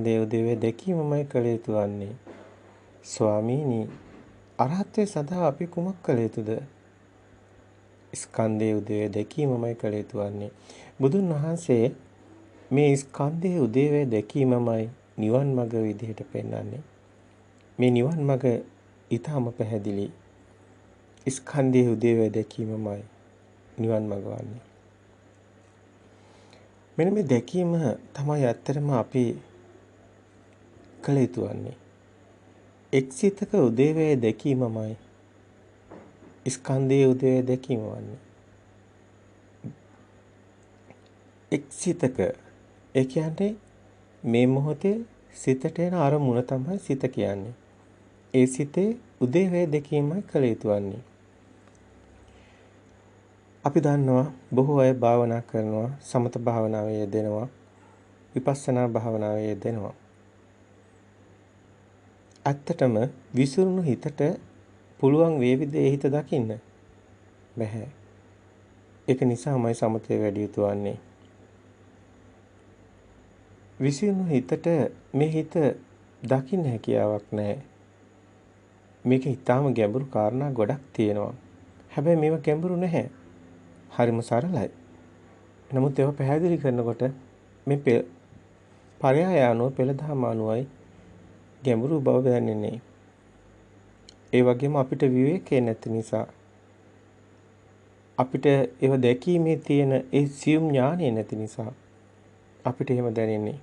දේවදේවය දැකීමමයි කළ යුතු වන්නේ. ස්වාමීනි, අරහත්ත්වයේ සඳහා අපි කුමක් කළ යුතුද? ස්කන්ධයේ උදේවය දැකීමමයි කළ යුතු වන්නේ. බුදුන් වහන්සේ මේ ස්කන්ධයේ උදේවය දැකීමමයි නිවන් මඟ විදිහට පෙන්වන්නේ. මේ නිවන් මඟ ඊටම පැහැදිලි. ස්කන්ධයේ උදේවය දැකීමමයි නිවන් මඟ වන්නේ. මෙන්න මේ දැකීම තමයි ඇත්තටම අපි කළ යුතු වන්නේ. එක්සිතක උදේවැය දැකීමමයි ස්කන්ධයේ උදේවැය දැකීම වන්නේ. එක්සිතක ඒ කියන්නේ මේ මොහොතේ සිතට එන අරමුණ තමයි සිත කියන්නේ. ඒ සිතේ උදේවැය දැකීමයි කළ යුතු වන්නේ. අපි දන්නවා බොහෝ අය භාවනා කරනවා, සමත භාවනාවේ යෙදෙනවා, විපස්සනා භාවනාවේ යෙදෙනවා. ඇත්තටම විසිරුණු හිතට පුළුවන් වේවිද ඒ හිත දකින්න බැහැ. ඒක නිසාමයි සමතේ වැඩි යුතු වන්නේ. විසිරුණු හිතට මේ හිත දකින්න හැකියාවක් නැහැ. මේක ඊටාම ගැඹුරු කාරණා ගොඩක් තියෙනවා. හැබැයි මේවා ගැඹුරු නැහැ. හරිම සරලයි. නමුත් ඒවා පැහැදිලි කරනකොට මේ පරයය අනුව පෙළදහම අනුවයි ගැඹුරු බව දැනෙන්නේ. ඒ වගේම අපිට විවේකේ නැති නිසා අපිට ඒව දැකීමේ තියෙන ඒ සියුම් ඥානය නැති නිසා අපිට එහෙම දැනෙන්නේ.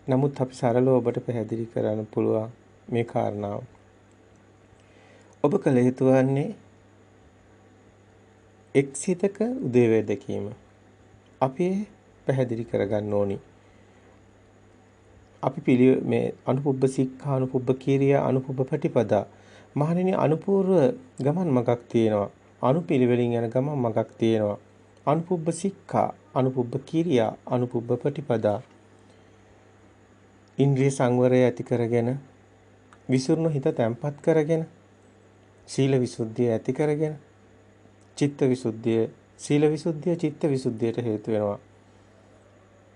නමුත් අපි සරලව ඔබට පැහැදිලි කරන්න පුළුවන් මේ කාරණාව. ඔබ කළ යුතු වන්නේ එක්සිතක උදේවැය දැකීම. අපි පැහැදිලි කරගන්න ඕනි. අපි මේ අනුපුබ්බ සික්ඛා, අනුපුබ්බ කිරියා, අනුපුබ්බ ප්‍රතිපදා. මහණෙනි, අනුපූර්ව ගමන් මගක් තියෙනවා. අනුපිළිවෙලින් යන ගමන් මගක් තියෙනවා. අනුපුබ්බ සික්ඛා, අනුපුබ්බ කිරියා, අනුපුබ්බ ප්‍රතිපදා. ඉන්ද්‍රිය සංවරය ඇති කරගෙන, විසුරුණු හිත තැම්පත් කරගෙන, සීල විසුද්ධිය ඇති කරගෙන, චිත්ත විසුද්ධිය, සීල විසුද්ධිය, චිත්ත විසුද්ධියට හේතු වෙනවා.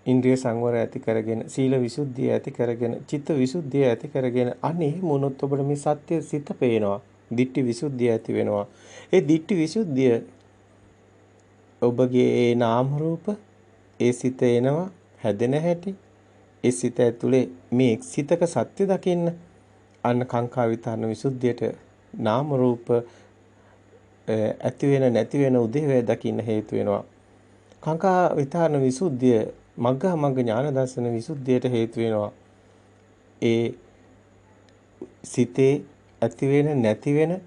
ඉන්ද්‍රිය සංවරය ඇති කරගෙන, සීල විසුද්ධිය ඇති කරගෙන, චිත්ත විසුද්ධිය ඇති කරගෙන, අනේ මොනොත් ඔබට මේ සත්‍ය සිත පේනවා. දිට්ඨි විසුද්ධිය ඇති වෙනවා. ඒ දිට්ඨි විසුද්ධිය ඔබගේ ඒ නාම රූප, ඒ සිත එනවා, හැදෙන හැටි, ඒ සිත ඇතුලේ මේ සිතක සත්‍ය දකින්න, අන්න කාංකා විතරණ විසුද්ධියට නාම රූප ඇති වෙන නැති වෙන උදේවැය දකින්න හේතු වෙනවා. කාංකා විතරණ විසුද්ධිය මග්ගා මග්ග ඥාන දර්ශන විසුද්ධියට හේතු වෙනවා. ඒ සිතේ ඇති වෙන නැති වෙන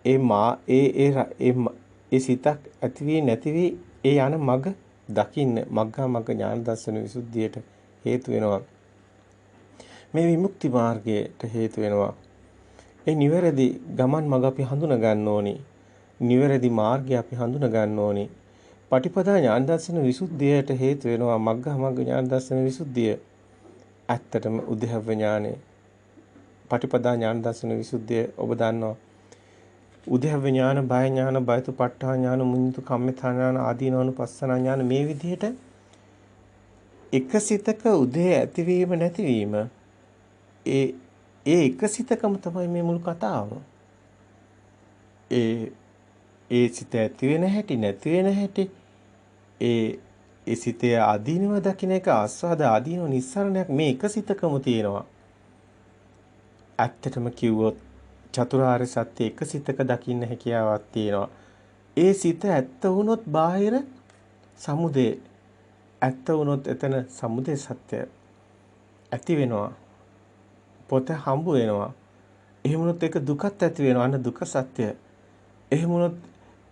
ඒ සිතක් ඇති වී නැති වී ඒ යන මග දකින්න මග්ගා මග්ග ඥාන දර්ශන විසුද්ධියට හේතු වෙනවා. මේ විමුක්ති මාර්ගයට හේතු වෙනවා. ඒ නිවැරදි ගමන් මඟ අපි හඳුනා ගන්න ඕනි. නිවැරදි මාර්ගය අපි හඳුනා ගන්න ඕනි. පටිපදා ඥාන දර්ශන විසුද්ධියට හේතු වෙනවා මග්ගා මග්ග ඥාන දර්ශන විසුද්ධිය. ඇත්තටම උද්‍යව ඥානෙ. පටිපදා ඥාන දර්ශන විසුද්ධිය ඔබ දන්නවා. උද්‍යව ඥාන, බය ඥාන, බයතුපට්ඨා ඥාන, මුඤ්ඤිතු කම්මිතා ඥාන, ආදීනවනුපස්සනා ඥාන මේ විදිහට එකසිතක උදේ ඇතිවීම නැතිවීම ඒ එකසිතකම තමයි මේ මුළු කතාව. ඒ සිත ඇති වෙන හැටි නැති වෙන හැටි ඒ සිතේ ආදීනව දකින්න එක ආස්වාද ආදීනව නිස්සරණයක් මේ එකසිතකම තියෙනවා. ඇත්තටම කිව්වොත් චතුරාර්ය සත්‍ය එකසිතක දකින්න හැකියාවක් තියෙනවා. ඒ සිත ඇත්ත වුණොත් බාහිර සමුදය ඇත්ත වුණොත් එතන සමුදය සත්‍ය ඇති වෙනවා. පොත හම්බ වෙනවා. එහෙම වුණොත් ඒක දුකත් ඇති වෙනවා. අන්න දුක සත්‍ය. එහෙම වුණොත්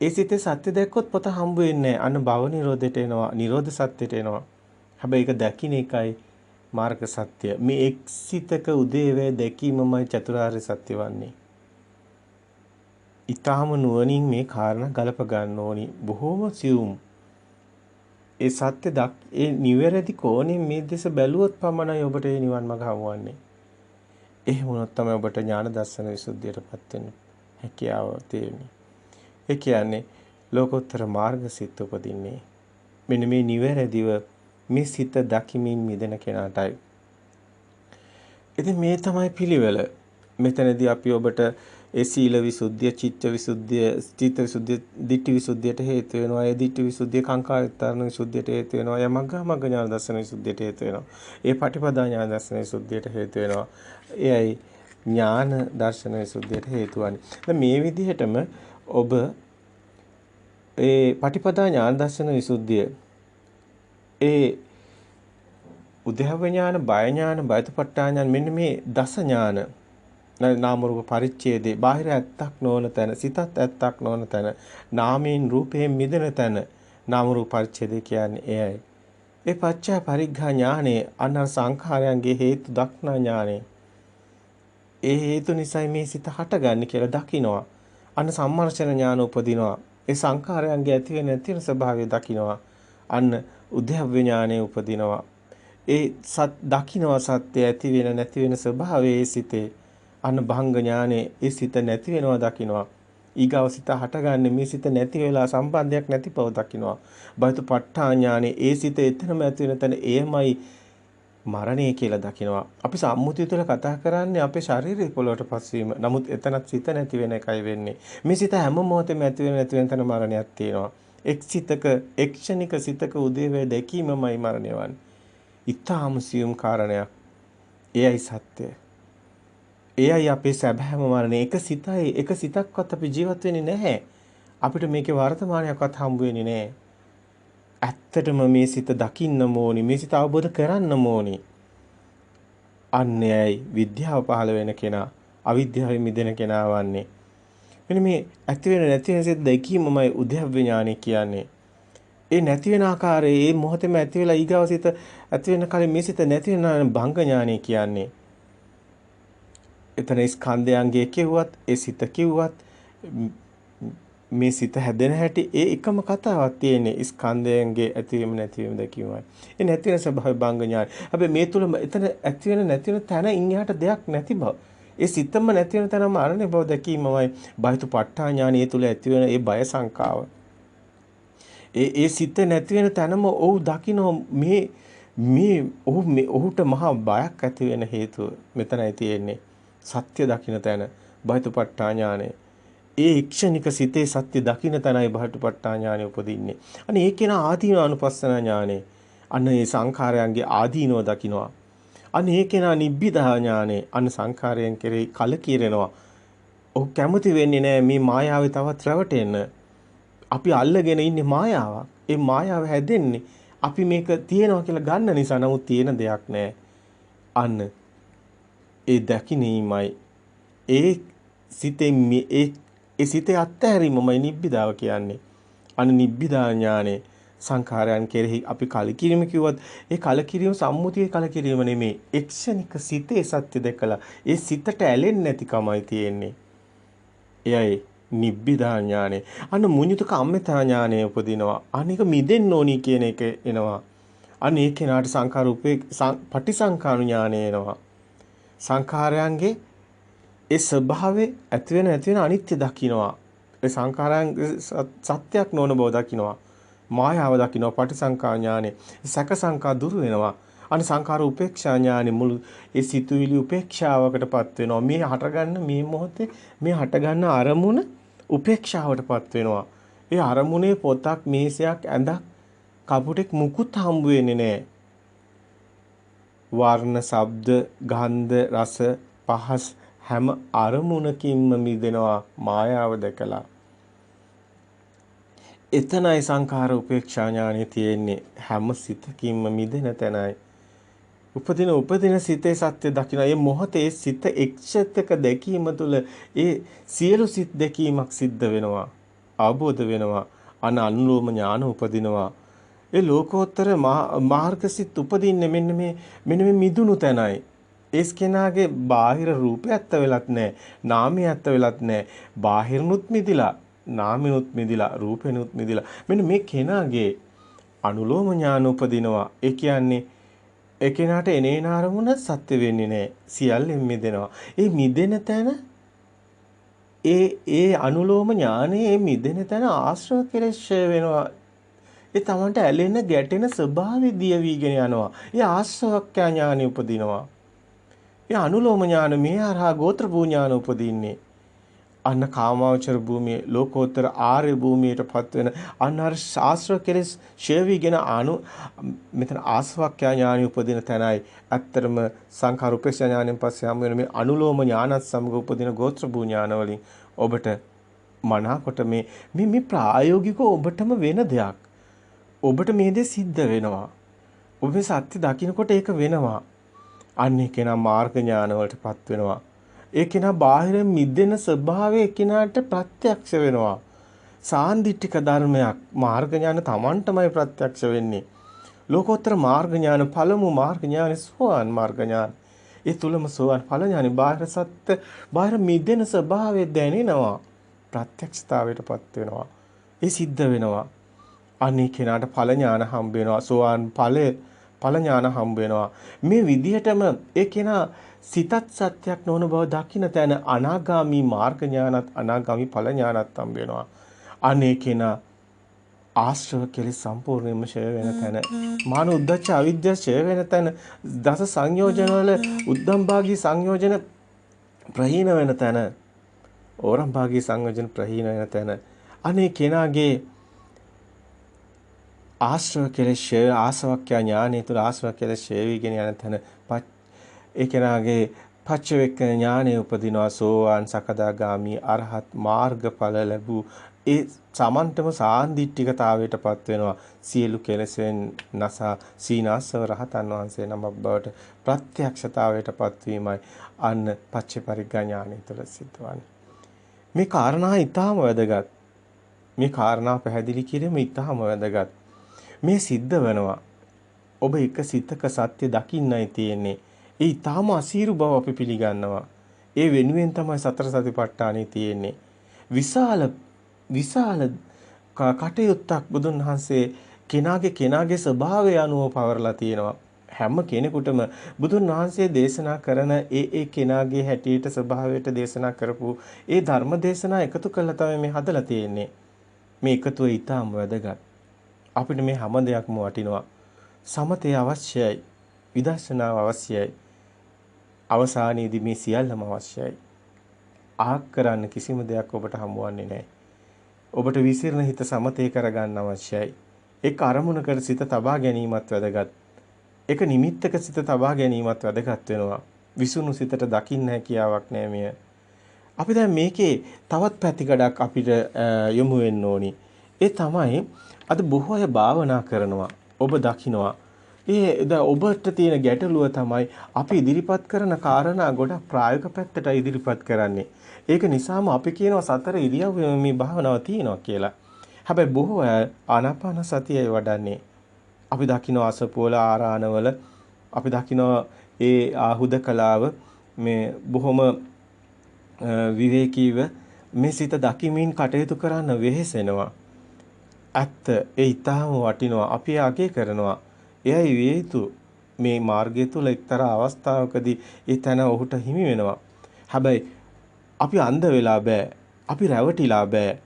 ඒ සිතේ සත්‍ය දැක්කොත් පොත හම්බ වෙන්නේ නැහැ. අන්න භව නිරෝධයට එනවා. නිරෝධ සත්‍යයට එනවා. හැබැයි ඒක දකින්න එකයි මාර්ග සත්‍ය. මේ එක්සිතක උදේවැය දැකීමමයි චතුරාර්ය සත්‍ය වන්නේ. ඊටාම නුවණින් මේ කාරණා ගලප ගන්න ඕනි. බොහෝම සියුම්. ඒ සත්‍ය ඒ නිවැරදි කෝණයෙන් මේ දෙස බැලුවොත් පමණයි ඔබට මේ නිවන් මඟ හමුවන්නේ. එහෙම වුණොත් තමයි ඔබට ඥාන දර්ශන විසුද්ධියටපත් වෙන්න හැකියාව තියෙන්නේ. ඒ කියන්නේ ලෝකෝත්තර මාර්ග සිත් උපදින්නේ. මෙන්න මේ නිවැරදිව මේ සිත දකිමින් මිදෙන කෙනාටයි. ඉතින් මේ තමයි පිළිවෙල. මෙතනදී අපි ඔබට ඒ සීල විසුද්ධිය, චිත්ත විසුද්ධිය, ditthi විසුද්ධියට හේතු වෙනවා. ඒ ditthi විසුද්ධිය කාංකාරිතරණ විසුද්ධියට හේතු වෙනවා. යමග්ගමග්ග ඥාන දර්ශන විසුද්ධියට හේතු වෙනවා. ඒ පටිපදා ඥාන දර්ශන විසුද්ධියට හේතු වෙනවා. එයයි ඥාන දර්ශන විසුද්ධියට හේතු වන්නේ. දැන් මේ විදිහටම ඔබ ඒ පටිපදා ඥාන දර්ශන විසුද්ධිය ඒ උද්‍යව ඥාන, බය ඥාන, බයතුපට්ඨාන ඥාන මෙන්න මේ දස ඥාන නාම රූප පරිච්ඡේදේ බාහිර ඇත්තක් නොවන තැන, සිතත් ඇත්තක් නොවන තැන, නාමයෙන් රූපයෙන් මිදෙන තැන නාම රූප පරිච්ඡේදේ කියන්නේ එයයි. ඒ පච්චය පරිග්ඝා ඥානේ අනර සංඛාරයන්ගේ හේතු දක්නා ඥානේ. ඒ හේතු නිසා මේ සිත හටගන්නේ කියලා දකිනවා. අන්න සම්මර්ෂණ ඥාන උපදිනවා. ඒ සංඛාරයන්ගේ ඇති වෙන නැති වෙන ස්වභාවය දකිනවා. අන්න උද්‍යව ඥානේ උපදිනවා. ඒ දකින්නවා සත්‍ය ඇති වෙන නැති වෙන ස්වභාවයේ සිටේ අන්න භංග ඥානේ ඒ සිත නැති වෙනවා දකින්නවා ඊගව සිත හටගන්නේ මේ සිත නැති වෙලා සම්බන්ධයක් නැති බව දකින්නවා බයතු ප ဋ ාණ ඥානේ ඒ සිත එතනම ඇති වෙන තැන එයමයි මරණය කියලා දකින්නවා අපි සම්මුතිය තුළ කතා කරන්නේ අපේ ශාරීරික පොළොවට පස්වීම නමුත් එතනත් සිත නැති වෙන එකයි වෙන්නේ මේ සිත හැම මොහොතෙම ඇති වෙන නැති වෙන තැන මරණයක් තියෙනවා එක් සිතක එක්ෂණික සිතක උදේවේ දැකීමමයි මරණය වන්නේ ඊටාම සියුම් කාරණයක්. එයයි සත්‍යය. එයයි අපේ සැබෑම මරණය. එක සිතක්වත් අපි ජීවත් වෙන්නේ නැහැ. අපිට මේකේ වර්තමානයක්වත් හම්බ වෙන්නේ නැහැ. ඇත්තටම මේ සිත දකින්න ඕනි. මේ සිත අවබෝධ කරන්න ඕනි. අන්නේයි විද්‍යාව පහළ වෙන කෙනා, අවිද්‍යාවෙන් මිදෙන කෙනා වන්නේ. මෙන්න මේ ඇති වෙන නැති වෙන සිත දැකීමමයි උද්‍යව ඥානෙ කියන්නේ. ඒ නැති වෙන ආකාරයේ මේ මොහොතේම ඇති වෙලා ඊගව සිත ඇති වෙන කලින් මේ සිත නැති වෙන භංග ඥානෙ කියන්නේ. එතන ස්කන්ධයන්ගේ කිව්වත් ඒ සිත කිව්වත් මේ සිත හැදෙන හැටි ඒ එකම කතාවක් තියෙන්නේ ස්කන්ධයන්ගේ ඇතිවීම නැතිවීම දැකීමයි. ඒ නැති වෙන ස්වභාවය භංග ඥානෙ. හැබැයි මේ තුල එතන ඇති වෙන නැති වෙන තැන ඉන්හාට දෙයක් නැති බව. ඒ සිතම නැති වෙන තැනම අරණේ බව දැකීමමයි බයතු ප ဋ ාණ ඥානෙ තුල ඇති වෙන ඒ බය සංකාව. ඒ සිත නැති වෙන තැනම ඔහු දකින්න ඔහුට මහා බයක් ඇති වෙන හේතුව මෙතනයි තියෙන්නේ සත්‍ය දකින්න තැන බයතුපට්ඨා ඥානය ඒ ක්ෂණික සිතේ සත්‍ය දකින්න තැනයි බයතුපට්ඨා ඥානය උපදින්නේ අනේ ඒකේන ආදීන අනුපස්සන ඥානය අන්න ඒ සංඛාරයන්ගේ ආදීනව දකින්නවා අනේ ඒකේන නිබ්බිදා ඥානය අන්න සංඛාරයන් කෙරෙහි කලකිරෙනවා ඔහු කැමති වෙන්නේ නැහැ මේ මායාවේ තවත් රැවටෙන්න අපි අල්ලගෙන ඉන්නේ මායාවක්. ඒ මායාව හැදෙන්නේ අපි මේක තියෙනවා කියලා ගන්න නිසා. නමුත් තියෙන දෙයක් නෑ. අන්න ඒ දකින්නීමයි ඒ සිතේ අත්හැරීමමයි නිබ්බිදාව කියන්නේ. අන්න නිබ්බිදා ඥානේ සංඛාරයන් කෙරෙහි අපි කලකිරීම කිව්වත් ඒ කලකිරීම සම්මුතියේ කලකිරීම නෙමෙයි. එක්ෂණික සිතේ සත්‍ය දැකලා ඒ සිතට ඇලෙන්නේ නැතිකමයි තියෙන්නේ. එයයි නිබ්බිදා ඥානෙ. අන්න මුඤ්ඤුත කම්මිතා ඥානෙ උපදිනවා. අනික මිදෙන්න ඕනි කියන එක එනවා. අන්න ඒ කෙනාට සංඛාර උපේ පටිසංඛාණු ඥානෙ එනවා. සංඛාරයන්ගේ ඒ ස්වභාවය ඇති වෙන නැති වෙන අනිත්‍ය දකින්නවා. ඒ සංඛාරයන් සත්‍යයක් නොවන බව දකින්නවා. මායාව දකින්නවා පටිසංඛා ඥානෙ. සැක සංඛා දුරු වෙනවා. අන්න සංඛාර උපේක්ෂා ඥානෙ මුළු ඒ සිතුවිලි උපේක්ෂාවකටපත් වෙනවා. මේ හටගන්න මේ මොහොතේ මේ හටගන්න අරමුණ උපේක්ෂාවටපත් වෙනවා. ඒ අරමුණේ පොතක්, මේසයක්, ඇඳක්, කපුටෙක් මුකුත් හම්බ වෙන්නේ නැහැ. වර්ණ, ශබ්ද, ගන්ධ, රස, පහස් හැම අරමුණකින්ම මිදෙනවා මායාව දැකලා. එතනයි සංඛාර උපේක්ෂා ඥානෙ තියෙන්නේ. හැම සිතකින්ම මිදෙන තැනයි. උපදින සිතේ සත්‍ය දකින්න. මේ මොහොතේ සිත එක්ෂතක දැකීම තුළ ඒ සියලු සිත් දැකීමක් සිද්ධ වෙනවා. අවබෝධ වෙනවා. අනුලෝම ඥාන උපදිනවා. ඒ ලෝකෝත්තර මාර්ගසිත උපදින්නේ මෙන්න මේ මිදුණු තැනයි. ඒ ස්කේනාගේ බාහිර රූපය ඇත්ත වෙලත් නැහැ. නාමය ඇත්ත වෙලත් නැහැ. බාහිරනුත් මිදිලා, නාමිනුත් මිදිලා, රූපෙනුත් මිදිලා. මෙන්න මේ කෙනාගේ අනුලෝම ඥාන උපදිනවා. ඒ කියන්නේ ඒ කෙනාට එනේන අරමුණ සත්‍ය වෙන්නේ නැහැ. සියල්ලෙන් මිදෙනවා. ඒ මිදෙන තැන ඒ අනුලෝම ඥානයේ මිදෙන තැන ආශ්‍රව කෙලෙෂය වෙනවා. ඒ තමන්ට ඇලෙන ගැටෙන ස්වභාවය දිය වීගෙන යනවා. ඒ ආශ්‍රවක්ඛ්‍යා ඥානෙ උපදිනවා. මේ අනුලෝම ඥාන මේ හරහා ගෝත්‍ර භූ ඥාන උපදින්නේ. අන්න කාමාවචර භූමියේ ලෝකෝත්තර ආර්ය භූමියටපත් වෙන අන්න අර ශාස්ත්‍ර කෙලෙස් ශේවිගෙන මෙතන ආස්වක්ඛ්‍යා ඥානෙ උපදින තැනයි ඇත්තරම සංඛාර උපේක්ෂා ඥානෙන් පස්සේ හම් වෙන මේ අනුලෝම ඥානත් සමග උපදින ගෝත්‍ර භූ ඥාන වලින් ඔබට මනාකොට මේ ප්‍රායෝගිකව ඔබටම වෙන දෙයක්. ඔබට මේ දේ සිද්ධ වෙනවා. ඔබ මේ සත්‍ය දකින්නකොට ඒක වෙනවා. අන්නේ කෙනා මාර්ග ඥාන වලටපත් වෙනවා. ඒ කෙනා බාහිර මිදෙන ස්වභාවය කෙනාට ප්‍රත්‍යක්ෂ වෙනවා. සාන්දිටික ධර්මයක් මාර්ග ඥාන Tamanටමයි ප්‍රත්‍යක්ෂ වෙන්නේ. ලෝකෝත්තර මාර්ග ඥාන පළමු මාර්ග ඥාන සෝවාන් මාර්ග ඥාන. ඒ තුලම සෝවාන් ඵල ඥානෙ බාහිර සත්‍ය බාහිර මිදෙන ස්වභාවය දැනෙනවා. ප්‍රත්‍යක්ෂතාවයටපත් වෙනවා. ඒ සිද්ධ වෙනවා. අනේ කෙනාට ඵල ඥාන හම්බ වෙනවා. සෝවාන් ඵල ඥාන හම්බ වෙනවා. මේ විදිහටම ඒ කෙනා සිතත් සත්‍යක් නොවන බව දකින්න තැන අනාගාමි මාර්ග ඥානත් අනාගාමි ඵල ඥානත් හම්බ වෙනවා. අනේ කෙනා ආශ්‍රව කෙලෙස් සම්පූර්ණයෙන්ම ඡය වෙන තැන මාන උද්දච්ච අවිද්‍යාව ඡය වෙන තැන දස සංයෝජන වල උද්දම් භාගී සංයෝජන ප්‍රහීන වෙන තැන ඕරම් භාගී සංයෝජන ප්‍රහීන වෙන තැන අනේ කෙනාගේ ආශ්‍රව කෙලෙස් ආසවක්ඛ්‍යා ඥානෙ තුල ආශ්‍රව කෙලෙස් ඡය වීගෙන යන තැන ඒ කෙනාගේ පච්චවෙක්ක ඥානෙ උපදිනවා සෝවාන් සකදාගාමි අරහත් මාර්ගඵල ලැබූ ඒ සමන්තම සාන්දිටිකතාවයටපත් වෙනවා සියලු කෙලෙසෙන් නසා සීනාසව රහතන් වහන්සේ නමක් බවට ප්‍රත්‍යක්ෂතාවයටපත් වීමයි අන්න පච්චපරිග්ගා ඥානෙ තුළ සිද්ධවන්නේ මේ කාරණා ඊටාම වැදගත් මේ කාරණා පැහැදිලි කිරීම ඊටාම වැදගත් මේ සිද්ධ වෙනවා ඔබ එක සිතක සත්‍ය දකින්නයි තියෙන්නේ ඒ ඊටාම අසීරු බව අපි පිළිගන්නවා ඒ වෙනුවෙන් තමයි සතර සතිපට්ඨානෙ තියෙන්නේ විශාල කටයුත්තක් බුදුන් වහන්සේ කෙනාගේ ස්වභාවය අනුව පවරලා තියෙනවා හැම කෙනෙකුටම බුදුන් වහන්සේ දේශනා කරන ඒ කෙනාගේ හැටියට ස්වභාවයට දේශනා කරපු ඒ ධර්ම දේශනා එකතු කරලා තමයි මේ හදලා තියෙන්නේ මේ එකතුව ඊටාම වැදගත් අපිට මේ හැම දෙයක්ම වටිනවා සමතය අවශ්‍යයි විදර්ශනාව අවශ්‍යයි අවසානයේදී මේ සියල්ලම අවශ්‍යයි ආක් කරන්න කිසිම දෙයක් ඔබට හමුවන්නේ නැහැ ඔබට විසිරණ හිත සමතේ කරගන්න අවශ්‍යයි ඒක අරමුණකට සිත තබා ගැනීමත් වැදගත් ඒක නිමිත්තක සිත තබා ගැනීමත් වැදගත් වෙනවා විසුණු සිතට දකින්න හැකියාවක් නැහැ මෙය අපි දැන් මේකේ තවත් පැතිකඩක් අපිට යොමු වෙන්න ඕනි ඒ තමයි අද බොහෝ අය භාවනා කරනවා ඔබ දකිනවා ඔබට තියෙන ගැටලුව තමයි අපි ඉදිරිපත් කරන කාරණා ගොඩක් ප්‍රායෝගික පැත්තට ඉදිරිපත් කරන්නේ. ඒක නිසාම අපි කියනවා සතර ඉරියව්වෙම මේ භාවනාව තියෙනවා කියලා. හැබැයි බොහෝ අය ආනාපාන සතියයි වඩන්නේ. අපි දකිනවා අසපෝල ආරාණවල අපි දකිනවා ඒ ආහුදකලාව මේ බොහොම විවේකීව මේ සිත දකිමින් කටයුතු කරන්න වෙහෙසෙනවා. ඇත්ත ඒ ඊටාම වටිනවා. අපි අගය කරනවා. එයයි විය යුතු මේ මාර්ගය තුල එක්තරා අවස්ථාවකදී ඒ තැන ඔහුට හිමි වෙනවා. හැබැයි අපි අන්ධ වෙලා බෑ. අපි රැවටිලා බෑ.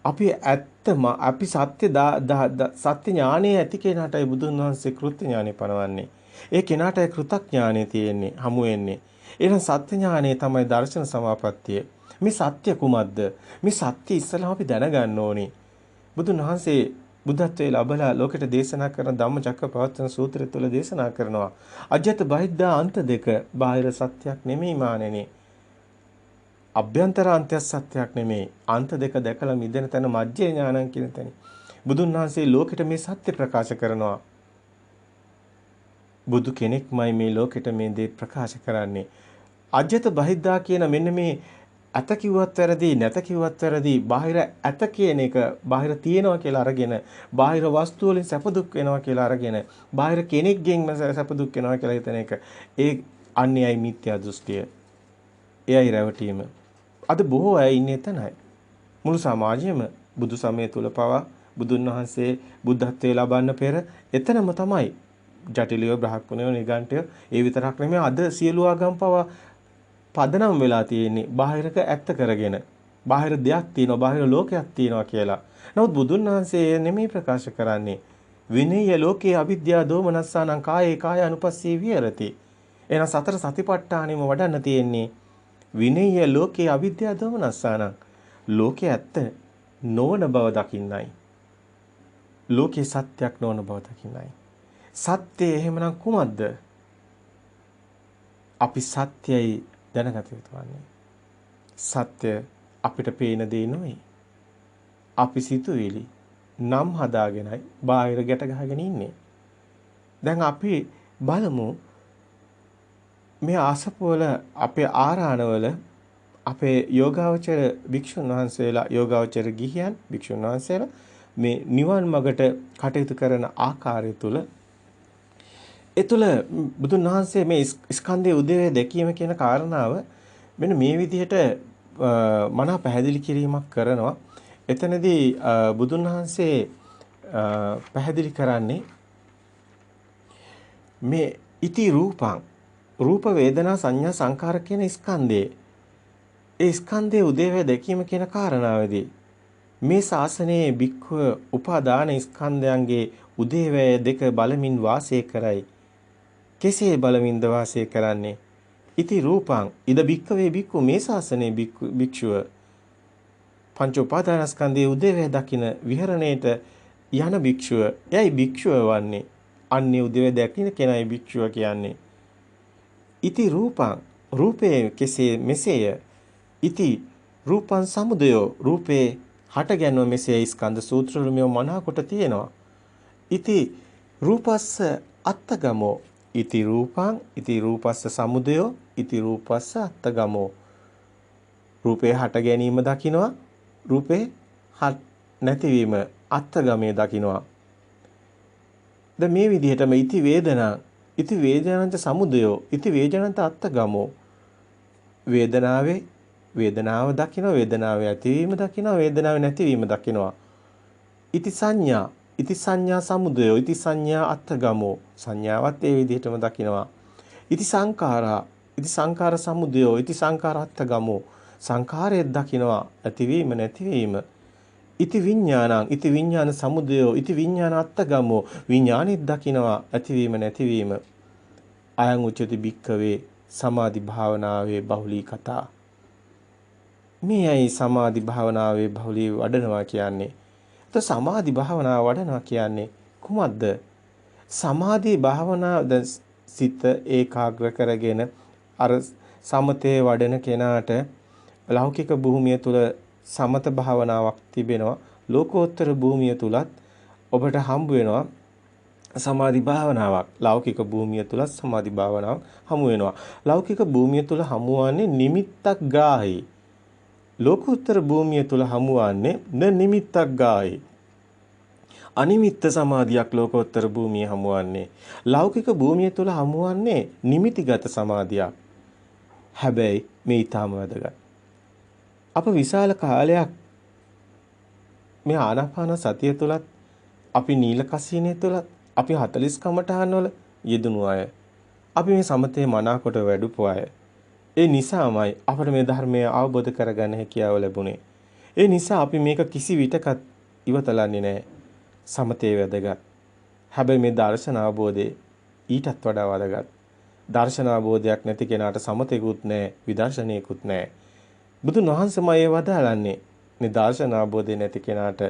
අපි සත්‍ය සත්‍ය ඥානයේ ඇති කෙනාටයි බුදුන් වහන්සේ කෘත්‍ය ඥානෙ පනවන්නේ. ඒ කෙනාටයි කෘතඥානෙ තියෙන්නේ හමු වෙන්නේ. එහෙනම් සත්‍ය ඥානෙ තමයි දර්ශන සමාපත්තිය. මේ සත්‍ය කුමක්ද? මේ සත්‍ය ඉස්සෙල්ලාම අපි දැනගන්න ඕනේ. බුදුන් වහන්සේ බුද්ධත්වයේ ලැබලා ලෝකෙට දේශනා කරන ධම්මචක්කපවත්තන සූත්‍රය තුළ දේශනා කරනවා අජ්‍යත බහිද්දා අන්ත දෙක බාහිර සත්‍යයක් නෙමෙයි මානෙනේ අභ්‍යන්තර අන්තය සත්‍යයක් නෙමෙයි අන්ත දෙක දැකලා මිදෙන තැන මජ්ජේ ඥානං කියන තැන බුදුන් වහන්සේ ලෝකෙට මේ සත්‍ය ප්‍රකාශ කරනවා බුදු කෙනෙක්මයි මේ ලෝකෙට මේ දේ ප්‍රකාශ කරන්නේ අජ්‍යත බහිද්දා කියන මෙන්න මේ ඇත කිව්වත් වැරදි නැත කිව්වත් වැරදි බාහිර ඇත කියන එක බාහිර තියෙනවා කියලා අරගෙන බාහිර වස්තු වලින් සැප දුක් වෙනවා කියලා අරගෙන බාහිර කෙනෙක්ගෙන් සැප දුක් වෙනවා කියලා හිතන එක ඒ අන්‍යයි මිත්‍යා දෘෂ්ටිය එයයි රැවටීම අද බොහෝ අය ඉන්නේ එතනයි මුළු සමාජයේම බුදු සමය තුල පවා බුදුන් වහන්සේ බුද්ධත්වයේ ලබන්න පෙර එතනම තමයි ජටිලිය බ්‍රහ්මණයෝ නිගණ්ඨය ඒ විතරක් නෙමෙයි අද සියලු ආගම් පවා පදනම් වෙලා තියෙන්නේ බාහිරක ඇත්ත කරගෙන බාහිර දෙයක් තියෙනවා බාහිර ලෝකයක් තියෙනවා කියලා. නමුත් බුදුන් වහන්සේ නෙමෙයි ප්‍රකාශ කරන්නේ විනය ලෝකේ අවිද්‍යාව දෝමනස්සානං කායේ කාය අනුපස්සී විහෙරති. එහෙනම් සතර සතිපට්ඨානෙම වඩන්න තියෙන්නේ විනය්‍ය ලෝකේ අවිද්‍යාව දමනස්සාන. ලෝකේ ඇත්ත නොවන බව දකින්නයි. ලෝකේ සත්‍යක් නොවන බව දකින්නයි. සත්‍යය එහෙමනම් කුමක්ද? අපි සත්‍යයි දැනගත යුතුවන්නේ. සත්‍ය අපිට පේන දේ නෙවෙයි. අපි සිතුවිලි නම් හදාගෙනයි බාහිර ගැට ගහගෙන ඉන්නේ. දැන් අපි බලමු මේ ආසපුවල අපේ ආරාණවල අපේ යෝගාවචර භික්ෂුන් වහන්සේලා යෝගාවචර ගිහියන් භික්ෂුන් වහන්සේලා මේ නිවන් මගට කටයුතු කරන ආකාරය තුල ඒ තුල බුදුන් වහන්සේ මේ ස්කන්ධයේ උදේවැය දැකීම කියන කාරණාව මෙන්න මේ විදිහට මනා පැහැදිලි කිරීමක් කරනවා. එතනදී බුදුන් වහන්සේ පැහැදිලි කරන්නේ මේ ඉති රූපං රූප වේදනා සංඥා සංකාර කියන ස්කන්ධේ ඒ ස්කන්ධයේ උදේවැය දැකීම කියන කාරණාවේදී මේ ශාසනයේ භික්ඛුව උපාදාන ස්කන්ධයන්ගේ උදේවැය දෙක බලමින් වාසය කරයි. කෙසේ බලමින්ද වාසය කරන්නේ? ඉති රූපං ඉද භික්ඛවේ භික්ඛු මේ ශාසනයේ භික්ෂුව පංච උපාදානස්කන්ධයේ උදේවැය දකින විහරණයට යන භික්ෂුව එයයි භික්ෂුව වන්නේ. අන්නේ උදේවැය දකින කෙනයි භික්ෂුව කියන්නේ. ඉති රූපං රූපේ කෙසේ මෙසේය. ඉති රූපං සමුදයෝ රූපේ හට ගැනීම මෙසේ ස්කන්ධ සූත්‍රවල මෙව මනාකොට තියෙනවා. ඉති රූපස්ස අත්තගමෝ ඉති රූපං ඉති රූපස්ස සමුදයෝ ඉති රූපස්ස අත්තගමෝ රූපේ හට ගැනීම දකිනවා රූපේ නැතිවීම අත්තගමයේ දකිනවා. දැන් මේ විදිහටම ඉති වේදනා ඉති වේදනන්ත සමුදයෝ ඉති වේදනන්ත අත්තගමෝ වේදනාවේ වේදනාව දකිනවා වේදනාවේ ඇතිවීම දකිනවා වේදනාවේ නැතිවීම දකිනවා. ඉති සංඥා ඉති සංඥා සමුදයෝ ඉති සංඥා අත්තගමෝ සංඥාවත් ඒ විදිහටම දකිනවා. ඉති සංඛාරා ඉති සංඛාර සමුදයෝ ඉති සංඛාර අත්තගමෝ සංඛාරය දකිනවා ඇතිවීම නැතිවීම. ඉති විඥානං ඉති විඥාන සමුදයෝ ඉති විඥාන අත්තගමෝ විඥානෙත් දකිනවා ඇතිවීම නැතිවීම. අයං උච්චති භික්ඛවේ සමාධි භාවනාවේ බහුලී කතා. මේයි සමාධි භාවනාවේ බහුලී වඩනවා කියන්නේ. તો සමාධි භාවනාව වඩනවා කියන්නේ කුමක්ද? සමාධි භාවනාව සිත ඒකාග්‍ර කරගෙන අර සමතේ වඩන කෙනාට ලෞකික භූමිය තුල සමත භාවනාවක් තිබෙනවා. ලෝකෝත්තර භූමිය තුලත් ඔබට හම්බ වෙනවා සමාධි භාවනාවක්. ලෞකික භූමිය තුල සමාධි භාවනාවක් හමු වෙනවා. ලෞකික භූමිය තුල හමුවන්නේ නිමිත්තක් ග්‍රාහී. ලෝකෝත්තර භූමිය තුල හමුවන්නේ න නිමිත්තක් ග්‍රාහී. අනිමිත්ත සමාධියක් ලෝකෝත්තර භූමිය හමුවන්නේ. ලෞකික භූමිය තුල හමුවන්නේ නිමිතිගත සමාධියක්. හැබැයි මේ ඊටම වැදගත්. අප විශාල කාලයක් මේ ආනාපාන සතිය තුලත් අපි නීල කසීනේ තුලත් අපි 40 කමඨාන් වල යෙදුණු අය. අපි මේ සමතේ මනාකොට වැඩුපු අය. ඒ නිසාමයි අපිට මේ ධර්මය අවබෝධ කරගන්න හැකියාව ලැබුණේ. ඒ නිසා අපි මේක කිසි විටකත් ඉවතලන්නේ නැහැ. සමතේ වැදගත්. හැබැයි මේ දර්ශන අවබෝධය ඊටත් වඩා වැදගත්. දර්ශන අවබෝධයක් නැති කෙනාට සමතේකුත් නැහැ, විදර්ශනයකුත් නැහැ. බුදුන් වහන්සේමයි ඒ වදාළන්නේ. මේ දර්ශන අවබෝධය නැති කෙනාට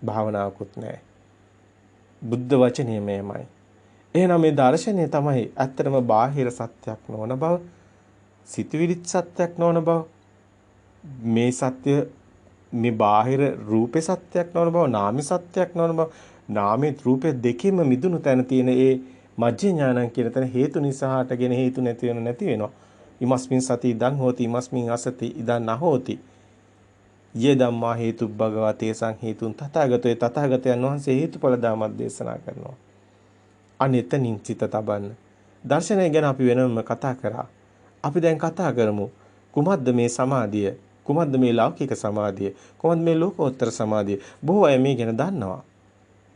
භාවනාවකුත් නැහැ. බුද්ධ වචනේ මේමයි. එහෙනම් මේ දර්ශනය තමයි ඇත්තටම බාහිර සත්‍යක් නොවන බව, සිතුවිලිත් සත්‍යක් නොවන බව, මේ සත්‍ය මේ බාහිර රූපේ සත්‍යක් නොවන බව, නාමේ සත්‍යක් නොවන බව, නාමේ රූපේ දෙකෙම මිදුණු තැන තියෙන ඒ මජ්ජ ඥානං කියන තැන හේතු නිසා හටගෙන හේතු නැති වෙන නැති වෙනවා. ඉමස්මින් සති ඉදං හෝති ඉමස්මින් අසති ඉදං නහෝති. යේ ධම්මා හේතු භගවතේ සං හේතුන් තථාගතේ තථාගතයන් වහන්සේ හේතුඵල ධාමයක් දේශනා කරනවා. අනෙතනින් සිත තබන්න. දර්ශනය ගැන අපි වෙනම කතා කරා. අපි දැන් කතා කරමු කුමක්ද මේ සමාධිය? කුමක්ද මේ ලෞකික සමාධිය? කුමක්ද මේ ලෝකෝත්තර සමාධිය? බොහෝ අය මේ ගැන දන්නවා.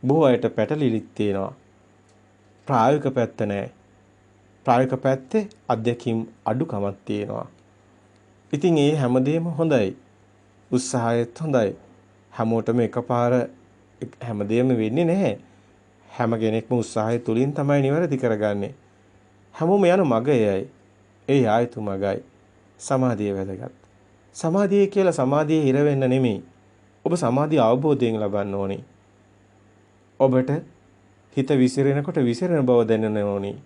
බොහෝ අයට පැටලිලිත් තියෙනවා. ප්‍රායෝගික පැත්ත නැහැ. ප්‍රායෝගික පැත්තේ අධ්‍යක්ීම් අඩුකමක් තියෙනවා. ඉතින් ඒ හැමදේම හොඳයි. උත්සාහයත් හොඳයි. හැමෝටම එකපාර හැමදේම වෙන්නේ නැහැ. හැම කෙනෙක්ම උත්සාහය තුලින් තමයි නිවැරදි කරගන්නේ. හැමෝම යන මග එයයි. ඒ ආයතු මගයි. සමාධිය වැදගත්. සමාධිය කියලා සමාධියේ හිර වෙන්න නෙමෙයි. ඔබ සමාධිය අවබෝධයෙන් ලබන්න ඕනේ. ඔබට හිත විසිරෙනකොට විසිරෙන බව දැනෙන්න ඕනේ.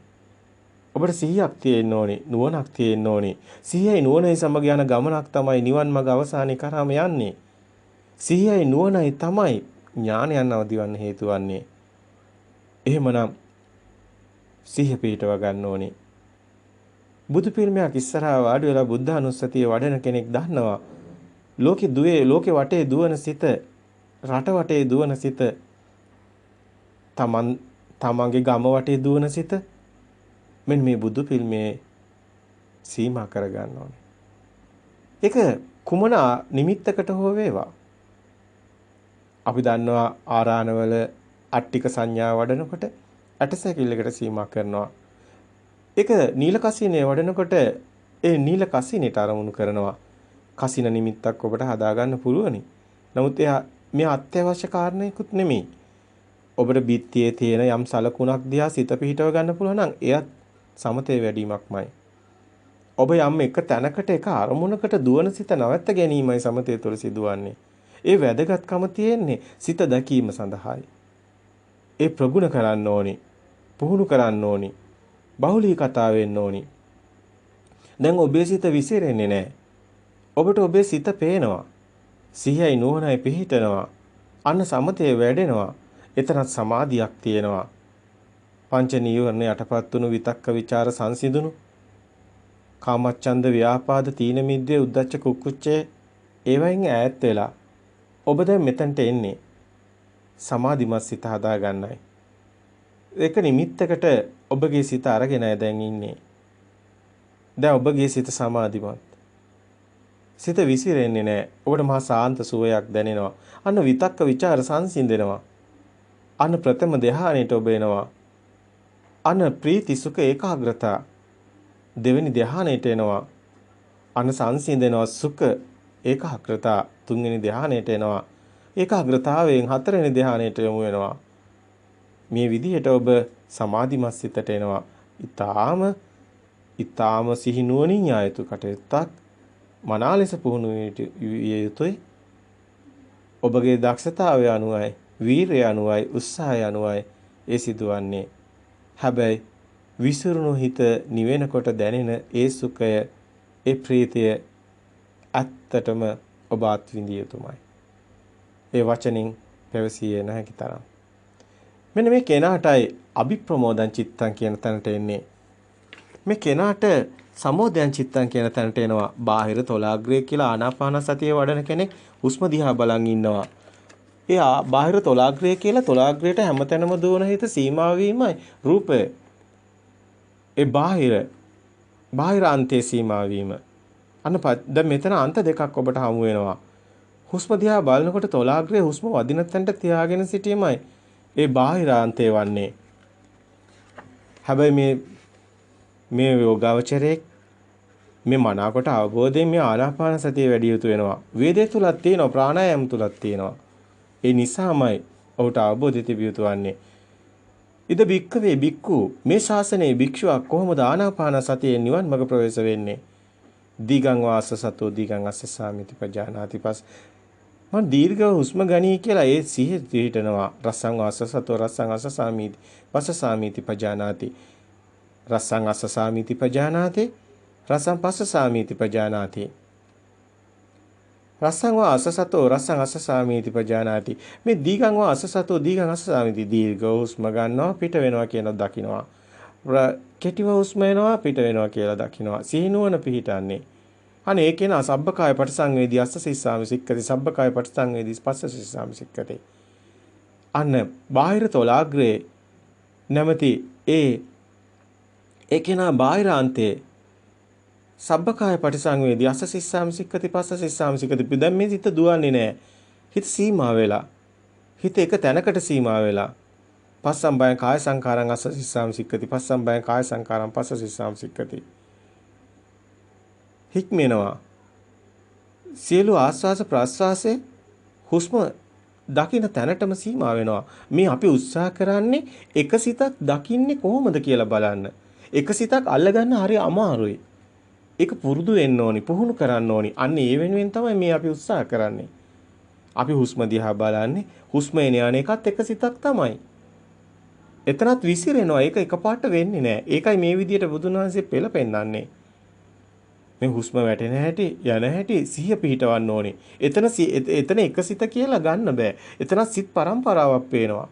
ඔබට සිහියක් තියෙන්න ඕනේ, නුවණක් තියෙන්න ඕනේ. සිහියයි නුවණයි සමග යන ගමනක් තමයි නිවන් මඟ අවසානයේ කරාම යන්නේ. සිහියයි නුවණයි තමයි ඥානයන් අවදිවන්න හේතු වන්නේ. එහෙමනම් සිහිය පිටව ගන්න ඕනේ. බුදු පිළිමයක් ඉස්සරහා වාඩි වෙලා බුද්ධානුස්සතිය වඩන කෙනෙක් දන්නවා. ලෝකේ වටේ දුවන සිත, රට වටේ දුවන සිත, තමන්ගේ ගම වටේ දුවන සිත මෙන්න මේ බුදු පිළිමේ සීමා කර ගන්න ඕනේ. ඒක කුමන නිමිත්තකට හෝ වේවා. අපි දන්නවා ආරාණවල අට්ටික සංඥා වඩනකොට ඇටසැකිල්ලකට සීමා කරනවා. ඒක නීල කසිනේ වඩනකොට ඒ නීල කසිනේට අරමුණු කරනවා. කසින නිමිත්තක් ඔබට හදාගන්න පුළුවනි. නමුත් මේ අත්‍යවශ්‍ය කාරණේකුත් නෙමෙයි. ඔබට බිත්තියේ තියෙන යම් සලකුණක් දිහා සිත පිහිටව ගන්න පුළුවන් නම් එයත් සමතේ වැඩිමක්මයි. ඔබ යම් එක තැනකට එක අරමුණකට දුවන සිත නවත්ත ගැනීමයි සමතේ තුළ සිදුවන්නේ. ඒ වැදගත්කම තියෙන්නේ සිත දැකීම සඳහායි. ඒ ප්‍රගුණ කරන්න ඕනි. පුහුණු කරන්න ඕනි. බහුලී කතා වෙන්න ඕනි. දැන් ඔබේ සිත විසිරෙන්නේ නැහැ. ඔබට ඔබේ සිත පේනවා. සිහියයි නුවණයි පිහිටනවා. අන්න සමතේ වැඩෙනවා. එතනත් සමාධියක් තියෙනවා. පංච නීවරණ යටපත් වුණු විතක්ක ਵਿਚාර සංසිඳුණු කාමච්ඡන්ද ව්‍යාපාද තීන මිද්දේ උද්ධච්ච කුක්කුච්චේ ඒවයින් ඈත් වෙලා ඔබ දැන් මෙතනට එන්නේ සමාධිමත් සිත හදා ගන්නයි. ඒක නිමිත්තකට ඔබගේ සිත අරගෙනයි දැන් ඉන්නේ. දැන් ඔබගේ සිත සමාධිමත්. සිත විසිරෙන්නේ නැහැ. ඔබට මහා සාන්ත සුවයක් දැනෙනවා. අන්න විතක්ක ਵਿਚාර සංසිඳෙනවා. අන්න ප්‍රථම ධ්‍යානෙට ඔබ එනවා. අන්න ප්‍රීති සුඛ ඒකාග්‍රතා දෙවෙනි ධ්‍යානෙට එනවා. අන්න සංසිඳෙනවා සුඛ ඒකාග්‍රතා තුන්වෙනි ධ්‍යානෙට එනවා. ඒකාග්‍රතාවයෙන් හතරවෙනි ධ්‍යානෙට යොමු වෙනවා. මේ විදිහට ඔබ සමාධිමත් සිතට එනවා. ඊටාම සිහි නුවණින් යායුතු කටයුත්තක් මනා ලෙස පුහුණු විය යුතුයි. ඔබගේ දක්ෂතාවය අනුවයි, වීරය අනුවයි, උත්සාහය අනුවයි ඒ සිදුවන්නේ. හැබැයි විසිරුණු හිත නිවෙනකොට දැනෙන ඒ සුඛය, ඒ ප්‍රීතිය ඇත්තටම ඔබ අත්විඳිය යුතුමයි. ඒ වචනින් පැවසියේ නැති තරම්. මෙන්න මේ කෙනාටයි අභිප්‍රමෝදං චිත්තං කියන තැනට එන්නේ. මේ කෙනාට සමෝදයන් චිත්තං කියන තැනට එනවා. බාහිර තොලාග්‍රය කියලා ආනාපාන සතිය වඩන කෙනෙක් හුස්ම දිහා බලන් ඉන්නවා. ඒ බාහිර තොලාග්‍රය කියලා තොලාග්‍රයට හැමතැනම දුවන හිත සීමා වීමයි රූපය. ඒ බාහිර අන්තයේ සීමා වීම. දැන් මෙතන අන්ත දෙකක් ඔබට හමු වෙනවා. හුස්ම දිහා බලනකොට තොලාග්‍රයේ හුස්ම වදින තැනට තියාගෙන සිටීමයි ඒ බාහිරාන්තේ වන්නේ. හැබැයි මේ යෝගාවචරයේ මේ මනාකොට අවබෝධයෙන් මේ ආනාපාන සතිය වැඩි යුතු වෙනවා. වේදේ තුලක් තියෙනවා, ප්‍රාණායාම තුලක් තියෙනවා. ඒ නිසාමයි ඔහුට අවබෝධය තිබිය යුතු වන්නේ. ඉද බික්කවේ බික්කු මේ ශාසනයේ භික්ෂුවක් කොහොමද ආනාපාන සතියේ නිවන් මඟ ප්‍රවේශ වෙන්නේ? දීගං වාස සතෝ දීගං අස්සසාමිති පජානාති පස් මම දීර්ඝ හුස්ම ගනී කියලා ඒ සිහිය පිටනවා. රසං වාස සතෝ රසං අස්සසාමිති පස්සසාමිති පජානාති රසං අස්සසාමිති පජානාති රසං පස්සසාමිති පජානාති රසං වා අස්සසතෝ රසං අස්සසාමිති පජානාති. මේ දීගං වා අස්සසතෝ දීගං අස්සසාමිති දීර්ඝ හුස්ම ගන්නවා පිට වෙනවා කියන දකින්නවා. කෙටිව හුස්ම එනවා පිට වෙනවා කියලා දකින්නවා. සිහිනුවන පිහිටන්නේ. අනේ ඒ කෙනා සබ්බකාය පටිසංවේදී අස්ස සිස්සාමි සික්කති සබ්බකාය පටිසංවේදී පස්ස සිස්සාමි සික්කති. අන්න බාහිර තොලාග්‍රේ නැමැති ඒ කෙනා බාහිරාන්තේ සබ්බකාය පටිසංවේදී අස්ස සිස්සාමි සික්කති පස්ස සිස්සාමි සික්කති. දැන් මේ හිත දුවන්නේ නැහැ. හිත සීමා වෙලා. හිත එක තැනකට සීමා වෙලා. පස්සම් බයං කාය සංකාරං අස්ස සිස්සාමි සික්කති පස්සම් බයං කාය සංකාරං පස්ස සිස්සාමි සික්කති. හික්මෙනවා. සියලු ආස්වාස ප්‍රාස්වාසයේ හුස්ම දකින්න තැනටම සීමා වෙනවා. මේ අපි උත්සාහ කරන්නේ එක සිතක් දකින්නේ කොහොමද කියලා බලන්න. එක සිතක් අල්ලගන්න හරි අමාරුයි. ඒක පුරුදු වෙන්න ඕනි, පුහුණු කරන්න ඕනි. අන්න ඒ වෙනුවෙන් තමයි මේ අපි උත්සාහ කරන්නේ. අපි හුස්ම දිහා බලන්නේ, හුස්ම එන යන එකත් එක සිතක් තමයි. එතනත් විසිරෙනවා. ඒක එකපාරට වෙන්නේ නැහැ. ඒකයි මේ විදිහට බුදුන් වහන්සේ පෙළ පෙන්නන්නේ. මේ හුස්ම වැටෙන හැටි, යන හැටි සිහිය පිහිටවන්න ඕනේ. එතන එක සිත කියලා ගන්න බෑ. එතන සිත් පරම්පරාවක් පේනවා.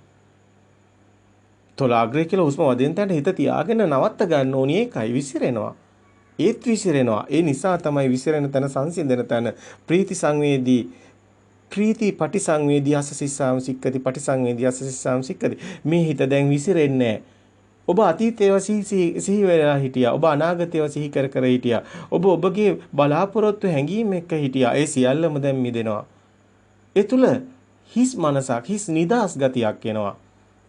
තොලාග්‍රේ කියලා හුස්ම වදින තැනට හිත තියාගෙන නවත්ත ගන්න ඕනේ. ඒකයි විසිරෙනවා. ඒත් විසිරෙනවා. ඒ නිසා තමයි විසිරෙන තැන සංසිඳන තැන ප්‍රීති සංවේදී ප්‍රීති පටිසංවේදී අසසිස්සාම සික්කති පටිසංවේදී අසසිස්සාම සික්කති. මේ හිත දැන් විසිරෙන්නේ නැහැ. ඔබ අතීතේව සිහි වෙලා හිටියා. ඔබ අනාගතේව සිහි කර කර හිටියා. ඔබ ඔබගේ බලාපොරොත්තු හැඟීම් එක්ක හිටියා. ඒ සියල්ලම දැන් මිදෙනවා. ඒ තුල හිස් මනසක්, හිස් නිදාස් ගතියක් එනවා.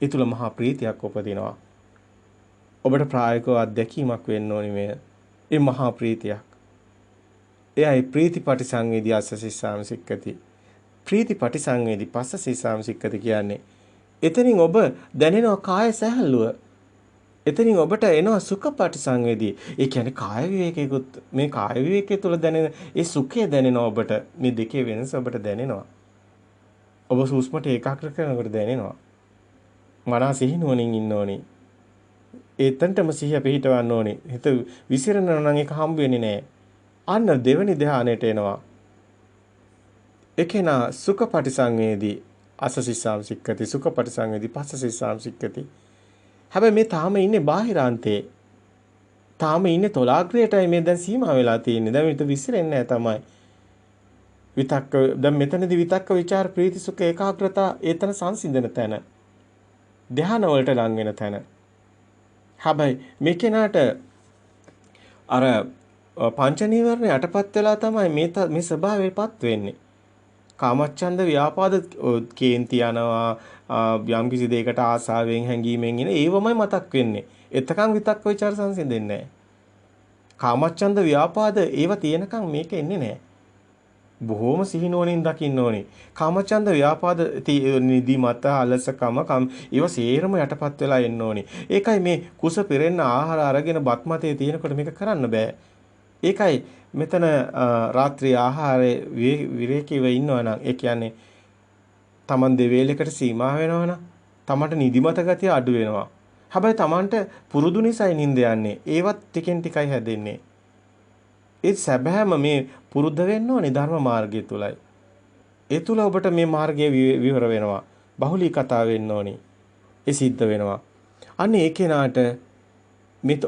ඒ තුල මහා ප්‍රීතියක් උපදිනවා. ඔබට ප්‍රායෝගික අත්දැකීමක් වෙන්න ඕනි මේ. ඒ මහා ප්‍රීතියක්. එයයි ප්‍රීතිපටි සංවේදී අසසිස්සාම සික්කති. ප්‍රීතිපටි සංවේදී පස්සසිස්සාම සික්කති කියන්නේ. එතනින් ඔබ දැනෙනවා කාය සැහැල්ලුව. එතනින් ඔබට එනවා සුඛපටි සංවේදී. ඒ කියන්නේ කාය විවේකයකුත් මේ කාය විවේකයේ තුල දැනෙන ඒ සුඛය දැනෙනවා ඔබට. මේ දෙකේ වෙනස ඔබට දැනෙනවා. ඔබ සූස්මට ඒකාග්‍ර කරනකොට දැනෙනවා. මනස සිහිනුවණින් ඉන්න ඕනේ. ඒතන්ටම සිහිය පිහිටවන්න ඕනේ. හිත විසිරෙනවා නම් ඒක හම්බ වෙන්නේ නැහැ. අන්න දෙවෙනි ධ්‍යානයට එනවා. ඒකේනා සුඛපටි සංවේදී අසසිස්සාම සික්කති සුඛපටි සංවේදී පස්සසිස්සාම සික්කති. හැබැයි මේ තාම ඉන්නේ බාහිරාන්තේ. තාම ඉන්නේ තොලාග්‍රයටයි මේ දැන් සීමා වෙලා තියෙන්නේ. දැන් විතර විසිරෙන්නේ නැහැ තමයි. විතක්ක දැන් මෙතනදී විතක්ක ਵਿਚාර ප්‍රීති සුඛ ඒකාග්‍රතා ඒතන සංසිඳන තැන. ධ්‍යාන වලට ලං වෙන තැන. හැබැයි මේ කෙනාට අර පංච නීවරණ යටපත් වෙලා තමයි මේ ස්වභාවයටපත් වෙන්නේ. කාමච්ඡන්ද ව්‍යාපාද කේන්ති යනවා යම් කිසි දෙයකට ආසාවෙන් හැංගීමෙන් ඉන ඒවමයි මතක් වෙන්නේ. එතකන් විතක්ක ਵਿਚාර සංසිඳෙන්නේ නැහැ. කාමච්ඡන්ද ව්‍යාපාද ඒව තියෙනකන් මේක එන්නේ නැහැ. බොහොම සිහිනුවණින් දකින්න ඕනේ. කාමච්ඡන්ද ව්‍යාපාද නිදිමත අලසකම ඒව සේරම යටපත් වෙලා එන්න ඕනේ. ඒකයි මේ කුස පෙරෙන්න ආහාර අරගෙන බත් මතේ තියෙනකොට මේක කරන්න බෑ. ඒකයි මෙතන රාත්‍රී ආහාරයේ විරේකීව ඉන්නවා නම් ඒ කියන්නේ Taman දෙවේලකට සීමා වෙනවා නම් තමන්ට නිදිමත ගතිය අඩු වෙනවා. හැබැයි Tamanට පුරුදු නිසායි නිින්ද යන්නේ. ඒවත් ටිකෙන් ටිකයි හැදෙන්නේ. ඒ සැබෑම මේ පුරුද්ද වෙන්න ඕනේ ධර්ම මාර්ගය තුලයි. ඒ තුල ඔබට මේ මාර්ගය විවර වෙනවා. බහුලී කතා වෙන්න ඕනේ. ඒ සිද්ධ වෙනවා. අන්න ඒ කෙනාට මේ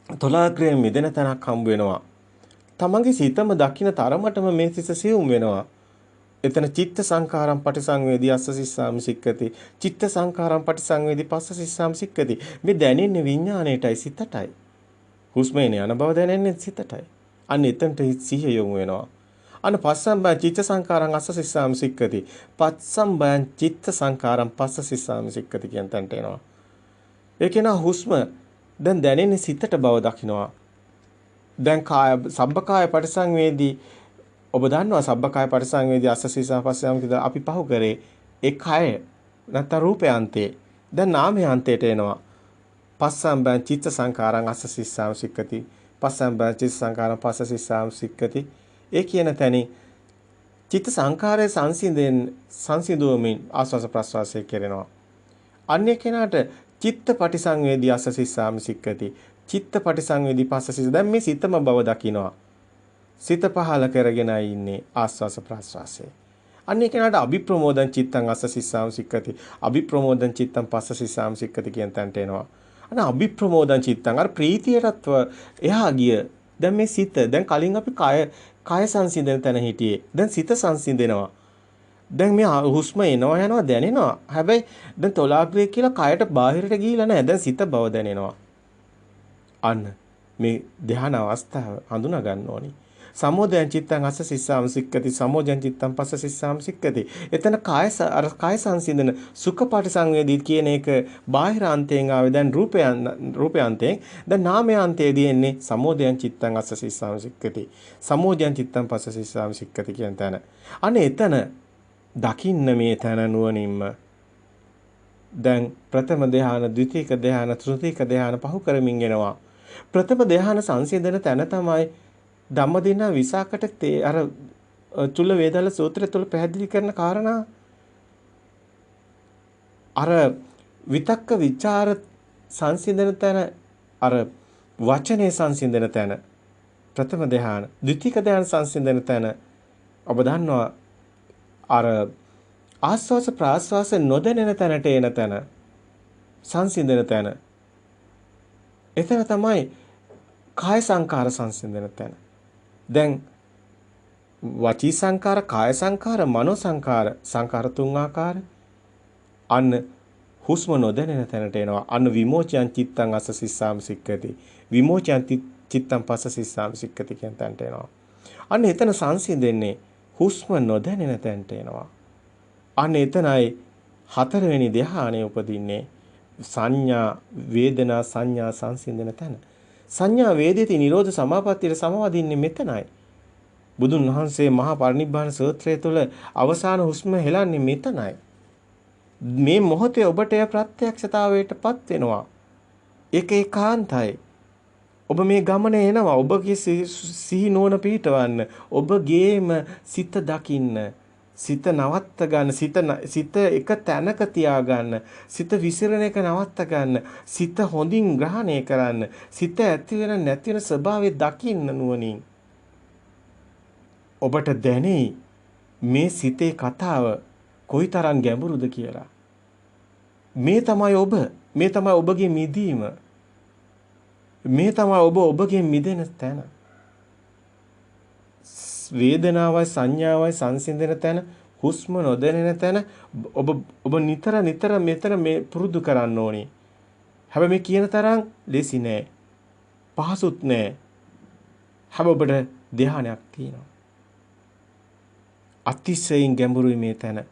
තොලාග්‍රේ මිදෙන තැනක් හම්බ වෙනවා. තමන්ගේ සිතම දකින්න තරමටම මේ සිත සියුම් වෙනවා. එතන චිත්ත සංකාරම් පටිසංවේදී අස්සසිස්සාම සික්කති. චිත්ත සංකාරම් පටිසංවේදී පස්සසිස්සාම සික්කති. මේ දැනෙන්නේ විඥාණයටයි සිතටයි. හුස්මේන යන බව දැනෙන්නේ සිතටයි. අන්න එතනට සිහිය යොමු වෙනවා. අන්න පස්සම්බයං චිත්ත සංකාරං අස්සසිස්සාම සික්කති. පස්සම්බයං චිත්ත සංකාරං පස්සසිස්සාම සික්කති කියන තැනට එනවා. ඒ කියනවා හුස්ම දැන් දැනෙන්නේ සිතට බව දකින්නවා. දැන් කාය සබ්බකාය පටිසංවේදී ඔබ දන්නවා සබ්බකාය පටිසංවේදී අස්සසිසා පස්සයම් කිය අපි පහු කරේ ඒ කය නැත්නම් රූපයන්තේ දැන් නාමයන්තයට එනවා. පස්සම්බයං චිත්ත සංකාරං අස්සසිස්සාම සික්කති. පස්සම්බයං චිත්ත සංකාරං පස්සසිස්සාම සික්කති. ඒ කියන තැනින් චිත්ත සංකාරයේ සංසිඳුවමින් ආස්වාස ප්‍රස්වාසය කෙරෙනවා. අන්‍ය කෙනාට චිත්ත පටිසංවේදී අස්සසිස්සාම සික්කති. චිත්ත පටිසංවේදී පස්සසිස දැන් මේ සිතම බව දකිනවා. සිත පහල කරගෙනයි ඉන්නේ ආස්වාස ප්‍රාස්වාසයේ. අන්න කෙනාට අභිප්‍රමෝදං චිත්තං අස්සසිස්සාම සික්කති. අභිප්‍රමෝදං චිත්තං පස්සසිස්සාම සික්කති කියන තැනට එනවා. අන්න අභිප්‍රමෝදං චිත්තං අර ප්‍රීතියටත් එහා ගිය. දැන් මේ සිත දැන් කලින් අපි කය සංසිඳන තැන හිටියේ. දැන් සිත සංසිඳෙනවා. දැන් මේ හුස්ම එනවා යනවා දැනෙනවා. හැබැයි දැන් තොලාග්‍රේ කියලා කයට බාහිරට ගිහිලා නැහැ. දැන් සිත බව දැනෙනවා. අන්න මේ ධ්‍යාන අවස්ථාව හඳුනා ගන්න ඕනි. සමෝදයං චිත්තං අස්සසිස්සාම සික්කති සමෝදයං චිත්තං පස්සසිස්සාම සික්කති. එතන කාය සංසිඳන සුඛපාටි සංවේදී කියන එක බාහිරාන්තයෙන් ආවේ දැන් රූපයන්තයෙන් දැන් නාමයන්තයේදී එන්නේ සමෝදයං චිත්තං අස්සසිස්සාම සික්කති. සමෝදයං චිත්තං පස්සසිස්සාම සික්කති කියන තැන. අනේ එතන දකින්න මේ තැන නුවණින්ම දැන් ප්‍රථම ධ්‍යාන, ද්විතීක ධ්‍යාන, තෘතීක ධ්‍යාන පහු කරමින් එනවා. ප්‍රථම ධ්‍යාන සංසිඳන තැන තමයි ධම්මදින විසාකට අර චුල්ල වේදාල සූත්‍රය තුළ පැහැදිලි කරන කාරණා. අර විතක්ක ਵਿਚාර සංසිඳන තැන, අර වචනේ සංසිඳන තැන ප්‍රථම ධ්‍යාන, ද්විතීක ධ්‍යාන සංසිඳන තැන ඔබ දන්නවා අර ආස්වාස ප්‍රාස්වාස නොදැනෙන තැනට එන තැන සංසිඳන තැන. එතන තමයි කාය සංකාර සංසිඳන තැන. දැන් වචී සංකාර, කාය සංකාර, මනෝ සංකාර, සංකාර තුන් ආකාර අන්න හුස්ම නොදැනෙන තැනට එනවා. අන්න විමෝචයන් චිත්තං අස්ස සිස්සාම සික්කති. විමෝචයන් චිත්තං පස්ස සිස්සාම සික්කති කියන තැනට එනවා. අන්න එතන සංසිඳෙන්නේ හුස්ම නොදැනෙන තැනට එනවා. අන්න එතනයි හතරවෙනි ධ්‍යානය උපදින්නේ. සංඥා වේදනා සංඥා සංසිඳන තැන. සංඥා වේදිතී නිරෝධ සමාපත්තියට සමවදින්නේ මෙතනයි. බුදුන් වහන්සේ මහා පරිනිබ්බාන සූත්‍රය තුළ අවසාන හුස්ම හෙලන්නේ මෙතනයි. මේ මොහොතේ ඔබට ප්‍රත්‍යක්ෂතාවයටපත් වෙනවා. ඒක ඒකාන්තයි. ඔබ මේ ගමනේ එනවා. ඔබගේ සිහි නුවණ පිහිටවන්න. ඔබගේම සිත දකින්න. සිත නවත්ත ගන්න. සිත එක තැනක තියාගන්න. සිත විසිරෙන එක නවත්ත ගන්න. සිත හොඳින් ග්‍රහණය කරන්න. සිත ඇති වෙන නැති වෙන ස්වභාවය දකින්න නුවණින්. ඔබට දැනේ මේ සිතේ කතාව කොයිතරම් ගැඹුරුද කියලා. මේ තමයි ඔබ. මේ තමයි ඔබගේ මිදීම. මේ තමයි ඔබගේ මිදෙන තැන. වේදනාවයි සංඥාවයි සංසිඳන තැන, හුස්ම නොදැනෙන තැන ඔබ නිතර මෙතන මේ පුරුදු කරන්න ඕනේ. හැබැයි මේ කියන තරම් ලේසි නෑ. පහසුත් නෑ. හැබැයි ඔබට ධ්‍යානයක් තියෙනවා. අතිශයින් ගැඹුරුයි මේ තැන.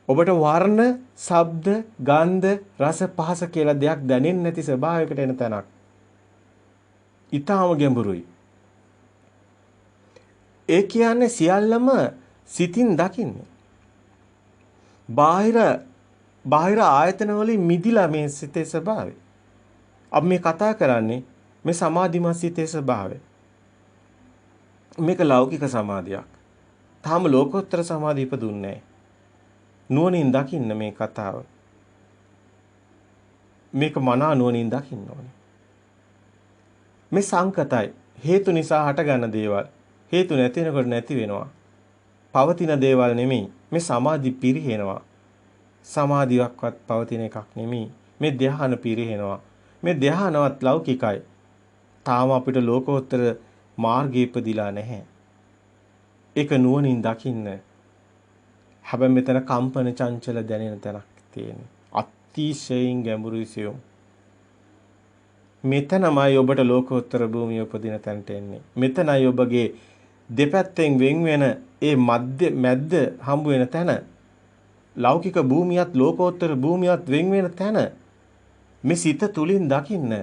ඔබට වර්ණ, ශබ්ද, ගන්ධ, රස, පහස කියලා දෙයක් දැනෙන්නේ නැති ස්වභාවයකට එන තැනක්. ඊටාම ගැඹුරුයි. ඒ කියන්නේ සියල්ලම සිතින් දකින්නේ. බාහිර ආයතන වලින් මිදිලා මේ සිතේ ස්වභාවය. අපි මේ කතා කරන්නේ මේ සමාධිමත් සිතේ ස්වභාවය. මේක ලෞකික සමාධියක්. තාම ලෝකෝත්තර සමාධිය ඉපදුන්නේ නැහැ. නුවණින් දකින්න මේ කතාව. මේක මනා නුවණින් දකින්න ඕනේ. මේ සංකතයි. හේතු නිසා හටගන්න දේවල්. හේතු නැති වෙනකොට නැති වෙනවා. පවතින දේවල් නෙමෙයි. මේ සමාධි පිරිහෙනවා. සමාධියක්වත් පවතින එකක් නෙමෙයි. මේ ධ්‍යාන පිරිහෙනවා. මේ ධ්‍යානවත් ලෞකිකයි. තාම අපිට ලෝකෝත්තර මාර්ගය ඉපදිලා නැහැ. ඒක නුවණින් දකින්න. හැබැයි මෙතන කම්පන චංචල දැනෙන තැනක් තියෙන්නේ. අතිශයින් ගැඹුරුයි සියුම්. මෙතනමයි ඔබට ලෝකෝත්තර භූමිය උපදින තැනට එන්නේ. මෙතනයි ඔබගේ දෙපැත්තෙන් වෙන් වෙන ඒ මැද්ද හම්බ වෙන තැන. ලෞකික භූමියත් ලෝකෝත්තර භූමියත් වෙන් වෙන තැන. මේ සිත තුලින් දකින්න.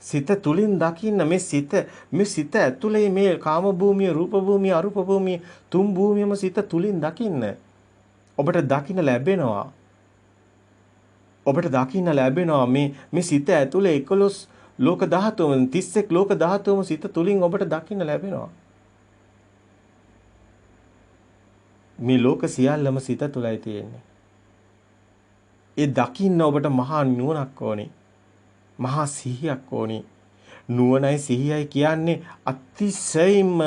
සිත තුලින් දකින්න මේ සිත ඇතුලේ මේ කාම භූමිය, රූප භූමිය, අරූප භූමිය තුන් භූමියම සිත තුලින් දකින්න. ඔබට දකින්න ලැබෙනවා. ඔබට දකින්න ලැබෙනවා මේ සිත ඇතුලේ 11 ලෝක ධාතුම 31 ලෝක ධාතුම සිත තුලින් ඔබට දකින්න ලැබෙනවා. මේ ලෝක සියල්ලම සිත තුලයි තියෙන්නේ. ඒ දකින්න ඔබට මහා නුවණක් ඕනේ. මහා සිහියක් ඕනේ. නුවණයි සිහියයි කියන්නේ අතිශයින්ම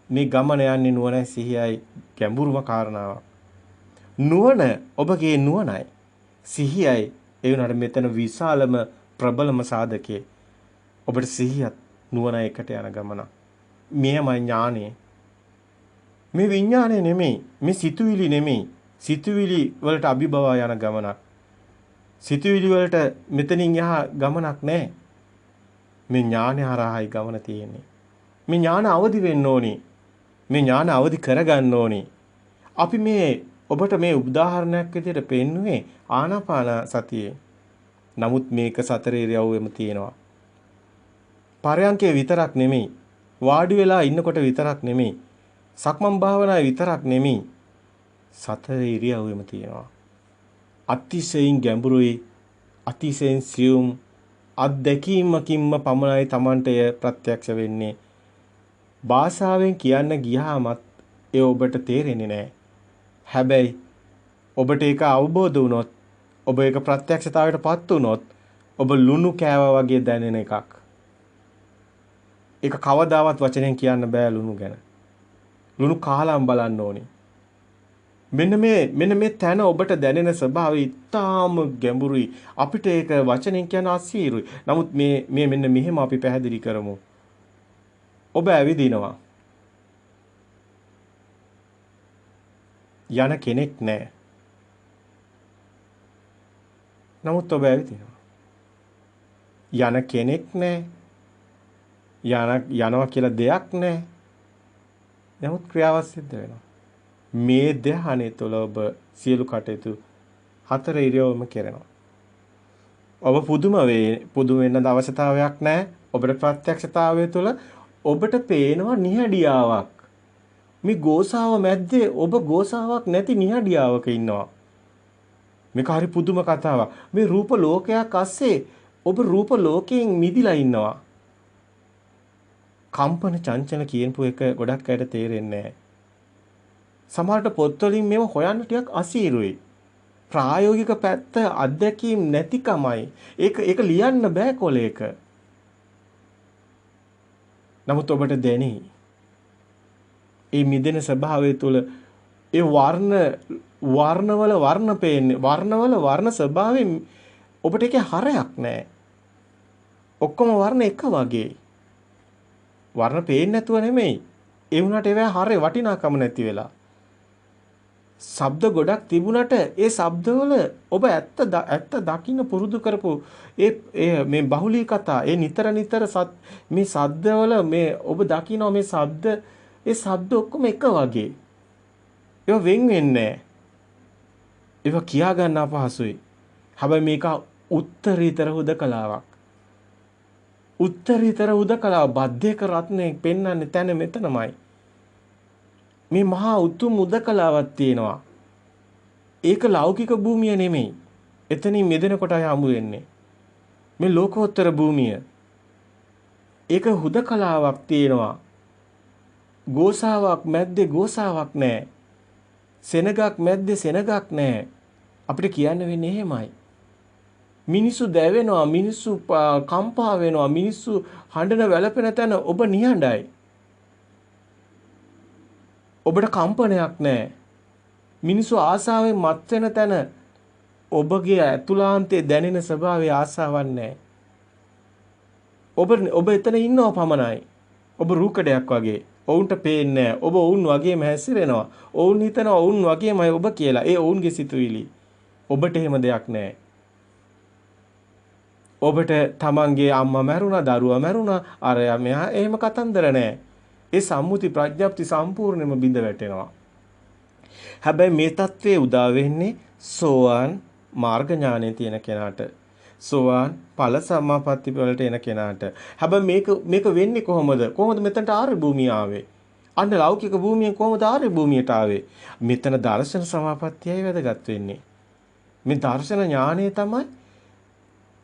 මේ ගමන යන්නේ නුවණයි සිහියයි ගැඹුරුම කාරණාවක්. නුවණ ඔබගේ නුවණයි. සිහියයි ඒ වුණාට මෙතන විශාලම ප්‍රබලම සාධකයේ. ඔබට සිහියත් නුවණ එකට යන ගමන. මෙයමයි ඥානය. මේ විඥානය නෙමෙයි. මේ සිතුවිලි නෙමෙයි. සිතුවිලි වලට අභිභව යන ගමනක්. සිතුවිලි වලට මෙතනින් යහ ගමනක් නැහැ. මේ ඥානය හරහායි ගමන තියෙන්නේ. මේ ඥාන අවදි වෙන්න ඕනි. මේ ඥාන අවදි කරගන්න ඕනි. අපි මේ ඔබට මේ උදාහරණයක් විදිහට පෙන්නුවේ ආනාපාන සතියේ. නමුත් මේක සතර ඉරියව්වෙම තියෙනවා. පරයන්කේ විතරක් නෙමෙයි. වාඩි වෙලා ඉන්නකොට විතරක් නෙමෙයි. සක්මන් භාවනාවේ විතරක් නෙමෙයි. සතර ඉරියව්වෙම තියෙනවා. අතිශයින් ගැඹුරුයි, අතිශයින් සියුම් අත්දැකීමකින්ම පමණයි Tamanට එය ප්‍රත්‍යක්ෂ වෙන්නේ. භාෂාවෙන් කියන්න ගියාමත් ඒ ඔබට තේරෙන්නේ නැහැ. හැබැයි ඔබට ඒක අවබෝධ වුණොත්, ඔබ ඒක ප්‍රත්‍යක්ෂතාවයටපත් වුණොත්, ඔබ ලුණු කෑවා වගේ දැනෙන එකක්. ඒක කවදාවත් වචනෙන් කියන්න බෑ ලුණු ගැන. ලුණු කාලම් බලන්න ඕනේ. මෙන්න මේ තැන ඔබට දැනෙන ස්වභාවය ඉතාම ගැඹුරුයි. අපිට ඒක වචනෙන් කියන්න අසීරුයි. නමුත් මේ මෙන්න මෙහෙම අපි පැහැදිලි කරමු. ඔබ ඇවිදිනවා. යන කෙනෙක් නැහැ. නමුත් ඔබ ඇවිදිනවා. යන කෙනෙක් නැහැ. යනවා කියලා දෙයක් නැහැ. නමුත් ක්‍රියාවක් සිද්ධ වෙනවා. මේ ධ්‍යානය තුළ ඔබ සියලු කටයුතු හතර ඉරියව්වම කරනවා. ඔබ පුදුම වෙන්න අවශ්‍යතාවයක් නැහැ. ඔබට ප්‍රත්‍යක්ෂතාවය තුළ ඔබට පේනවා නිහඬියාවක්. මේ ගෝසාව මැද්දේ ඔබ ගෝසාවක් නැති නිහඬියාවක ඉන්නවා. මේක හරි පුදුම කතාවක්. මේ රූප ලෝකයක් අස්සේ ඔබ රූප ලෝකයෙන් මිදිලා ඉන්නවා. කම්පන චංචල කියනපු එක ගොඩක් අයට තේරෙන්නේ නැහැ. සමහරට පොත්වලින් මේව හොයන්න ටිකක් අසීරුයි. ප්‍රායෝගික පැත්ත අත්දැකීම් නැතිකමයි. ඒක ලියන්න බෑ කොලේක. නමුත් ඔබට දැනේ. ඒ මිදෙන ස්වභාවය තුළ ඒ වර්ණවල වර්ණ පේන්නේ. වර්ණවල වර්ණ ස්වභාවයෙන් ඔබට ඒකේ හරයක් නැහැ. ඔක්කොම වර්ණ එක වගේ. වර්ණ පේන්නේ නැතුව නෙමෙයි. ඒ වුණාට ඒවා හරේ වටිනාකම නැති වෙලා. ශබ්ද ගොඩක් තිබුණට ඒ ශබ්දවල ඔබ ඇත්ත දකින්න පුරුදු කරපු මේ බහුලී කතා ඒ නිතර මේ ශබ්දවල මේ ඔබ දකින්න මේ ශබ්ද ඒ ශබ්ද ඔක්කොම එක වගේ. ඒවා වෙන් වෙන්නේ නැහැ. ඒවා කියා ගන්න අපහසුයි. හැබැයි මේක උත්තරීතර හුදකලාවක්. උත්තරීතර හුදකලාව බද්ධයක රත්නයේ පෙන්වන්නේ තැන මෙතනමයි. මේ මහා උතුම් උදකලාවක් තියෙනවා. ඒක ලෞකික භූමිය නෙමෙයි. එතනින් මෙදෙන කොටයි හමු වෙන්නේ. මේ ලෝකෝත්තර භූමිය. ඒක හුදකලාවක් තියෙනවා. ගෝසාවක් මැද්දේ ගෝසාවක් නැහැ. සෙනගක් මැද්දේ සෙනගක් නැහැ. අපිට කියන්න වෙන්නේ එහෙමයි. මිනිස්සු දැවෙනවා, මිනිස්සු කම්පා වෙනවා, මිනිස්සු හඬන වැළපෙන තැන ඔබ නිහඬයි. ඔබට කම්පනයක් නැහැ. මිනිස්සු ආසාවෙන් මත් වෙන තැන ඔබගේ ඇතුළාන්තයේ දැනෙන ස්වභාවයේ ආසාවක් නැහැ. ඔබ එතන ඉන්නව පමණයි. ඔබ රූකඩයක් වගේ. ඔවුන්ට පේන්නේ නැහැ. ඔබ ඔවුන් වගේම හැසිරෙනවා. ඔවුන් හිතනවා ඔවුන් වගේමයි ඔබ කියලා. ඒ ඔවුන්ගේ සිතුවිලි. ඔබට එහෙම දෙයක් නැහැ. ඔබට තමන්ගේ අම්මා මැරුණා, දරුවා මැරුණා, අරයා මෙහා එහෙම කතන්දර නැහැ. ඒ සම්මුති ප්‍රඥප්ති සම්පූර්ණයෙන්ම බිඳ වැටෙනවා. හැබැයි මේ தત્ත්වයේ උදා වෙන්නේ සෝවාන් මාර්ග ඥානයේ තියෙන කෙනාට. සෝවාන් ඵල සමාපatti වලට එන කෙනාට. හැබැයි මේක වෙන්නේ කොහොමද? කොහොමද මෙතනට ආර්ය භූමිය ආවේ? අන්න ලෞකික භූමියෙන් කොහොමද ආර්ය භූමියට ආවේ? මෙතන දර්ශන සමාපත්තියයි වැදගත් වෙන්නේ. මේ දර්ශන ඥානය තමයි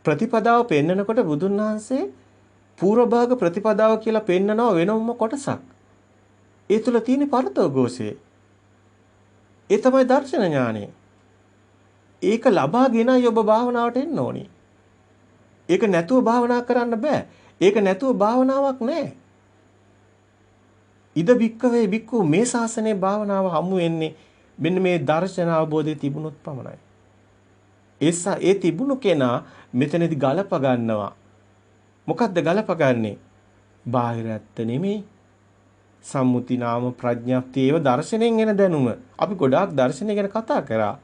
ප්‍රතිපදාව පෙන්නකොට බුදුන් වහන්සේ පූර්ව භාග ප්‍රතිපදාව කියලා පෙන්නනවා වෙනම කොටසක්. ඒ තුල තියෙන පරතෝഘോഷේ. ඒ තමයි දර්ශන ඥානෙ. ඒක ලබාගෙනයි ඔබ භාවනාවට එන්න ඕනි. ඒක නැතුව භාවනා කරන්න බෑ. ඒක නැතුව භාවනාවක් නෑ. ඉද බික්කවේ බික්කු මේ ශාසනයේ භාවනාව හමු වෙන්නේ මෙන්න මේ දර්ශන අවබෝධය තිබුණොත් පමණයි. ඒ තිබුණු කෙනා මෙතනදී ගලප ගන්නවා. මොකද්ද ගලපගන්නේ? බාහිර ඇත්ත නෙමෙයි. සම්මුති නාම ප්‍රඥප්ති ඒව දර්ශනෙන් එන දැනුම. අපි ගොඩාක් දර්ශනය ගැන කතා කරා.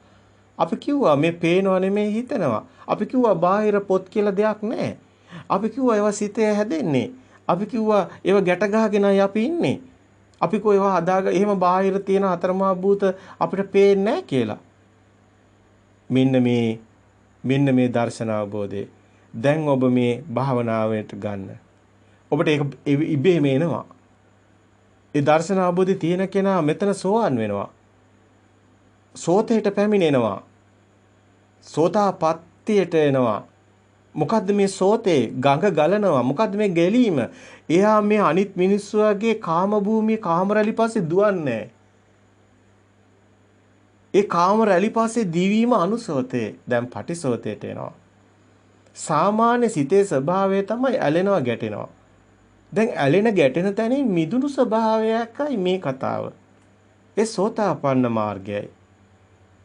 අපි කිව්වා මේ පේනව නෙමෙයි හිතනවා. අපි කිව්වා බාහිර පොත් කියලා දෙයක් නැහැ. අපි කිව්වා ඒවා සිතේ හැදෙන්නේ. අපි කිව්වා ඒවා ගැට ගහගෙනයි අපි ඉන්නේ. අපි කෝ ඒවා හදාග එහෙම බාහිර තියෙන අතරමා භූත අපිට පේන්නේ නැහැ කියලා. මෙන්න මේ දර්ශන අවබෝධය. දැන් ඔබ මේ භාවනාවට ගන්න. ඔබට ඒක ඉබේම එනවා. ඒ දර්ශන අවබෝධය තියෙන කෙනා මෙතන සෝවන් වෙනවා. සෝතේට පැමිණෙනවා. සෝතාපට්ටියට එනවා. මොකද්ද මේ සෝතේ ගඟ ගලනවා? මොකද්ද මේ ගැලීම? එයා මේ අනිත් මිනිස්සු වගේ කාම භූමිය කාම රැලි පස්සේ දුවන්නේ. ඒ කාම රැලි පස්සේ දිවීම අනුසෝතේ. දැන් පටිසෝතේට එනවා. සාමාන්‍ය සිතේ ස්වභාවය තමයි ඇලෙනවා ගැටෙනවා. දැන් ඇලෙන ගැටෙන තැනින් මිදුණු ස්වභාවයකයි මේ කතාව. ඒ සෝතාපන්න මාර්ගයයි.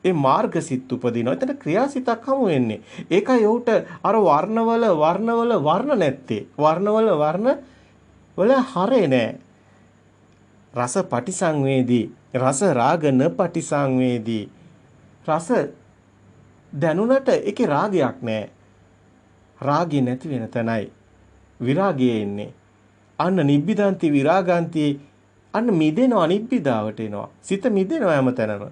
ඒ මාර්ගසිත උපදිනවා. එතන ක්‍රියාසිතක් හමු වෙන්නේ. ඒකයි උට අර වර්ණ නැත්තේ. වර්ණ වල හරේ නෑ. රස පටිසංවේදී. රස රාග න පටිසංවේදී. රස දැනුණට ඒකේ රාගයක් නෑ. රාගය නැති වෙන තැනයි විරාගය එන්නේ. අන්න නිබ්බිදාන්ති විරාගාන්ති අන්න මිදෙනවා නිබ්බිදාවට එනවා. සිත මිදෙනවා හැමතැනම.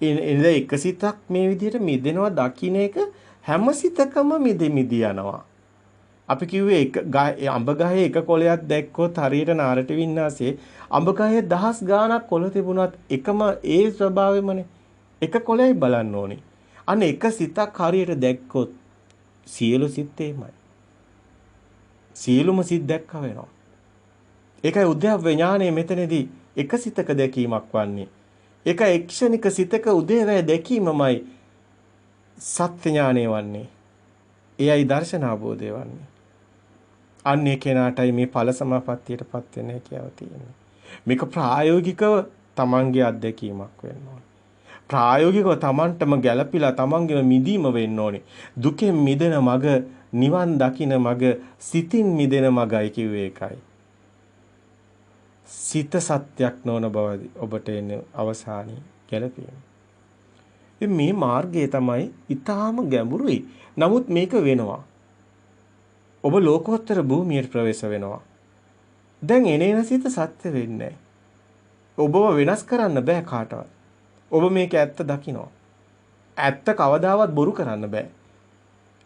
එනද එක සිතක් මේ විදිහට මිදෙනවා දකින්න එක හැම සිතකම මිදි යනවා. අපි කිව්වේ අඹ ගහේ එක කොළයක් දැක්කොත් හරියට නාරට වින්නාසේ අඹ ගහේ දහස් ගාණක් කොළ තිබුණත් එකම ඒ ස්වභාවෙමනේ. එක කොළයයි බලන්න ඕනේ. අන්න එක සිතක් හරියට දැක්කොත් සියලු සිත් එමය. සියලුම සිත් දැක්ක වෙනවා. ඒකයි උද්‍යප්ප ඥානයේ මෙතනදී එක සිතක දැකීමක් වන්නේ. ඒක එක්ෂණික සිතක උදේවැය දැකීමමයි සත්‍ය ඥානය වන්නේ. එයයි දර්ශන අවබෝධය වන්නේ. අන්නේ කෙනාටයි මේ ඵල සමාපත්තියටපත් වෙන්න හැකියාව තියෙන්නේ. මේක ප්‍රායෝගිකව තමන්ගේ අත්දැකීමක් වෙන්න ඕනේ. ප්‍රායෝගිකව තමන්ටම ගැළපිලා තමන්ගේම මිදීම වෙන්න ඕනේ. දුකෙන් මිදෙන මග නිවන් දකින මග සිතින් මිදෙන මගයි කිව්වේ ඒකයි. සිත සත්‍යක් නොවන බව ඔබට එන අවසානයේ ගැළපීම. මේ මාර්ගය තමයි ඊටාම ගැඹුරුයි. නමුත් මේක වෙනවා. ඔබ ලෝකෝත්තර භූමියට ප්‍රවේශ වෙනවා. දැන් එනේන සිත සත්‍ය වෙන්නේ. ඔබව වෙනස් කරන්න බෑ කාටවත්. ඔබ මේක ඇත්ත දකිනවා. ඇත්ත කවදාවත් බොරු කරන්න බෑ.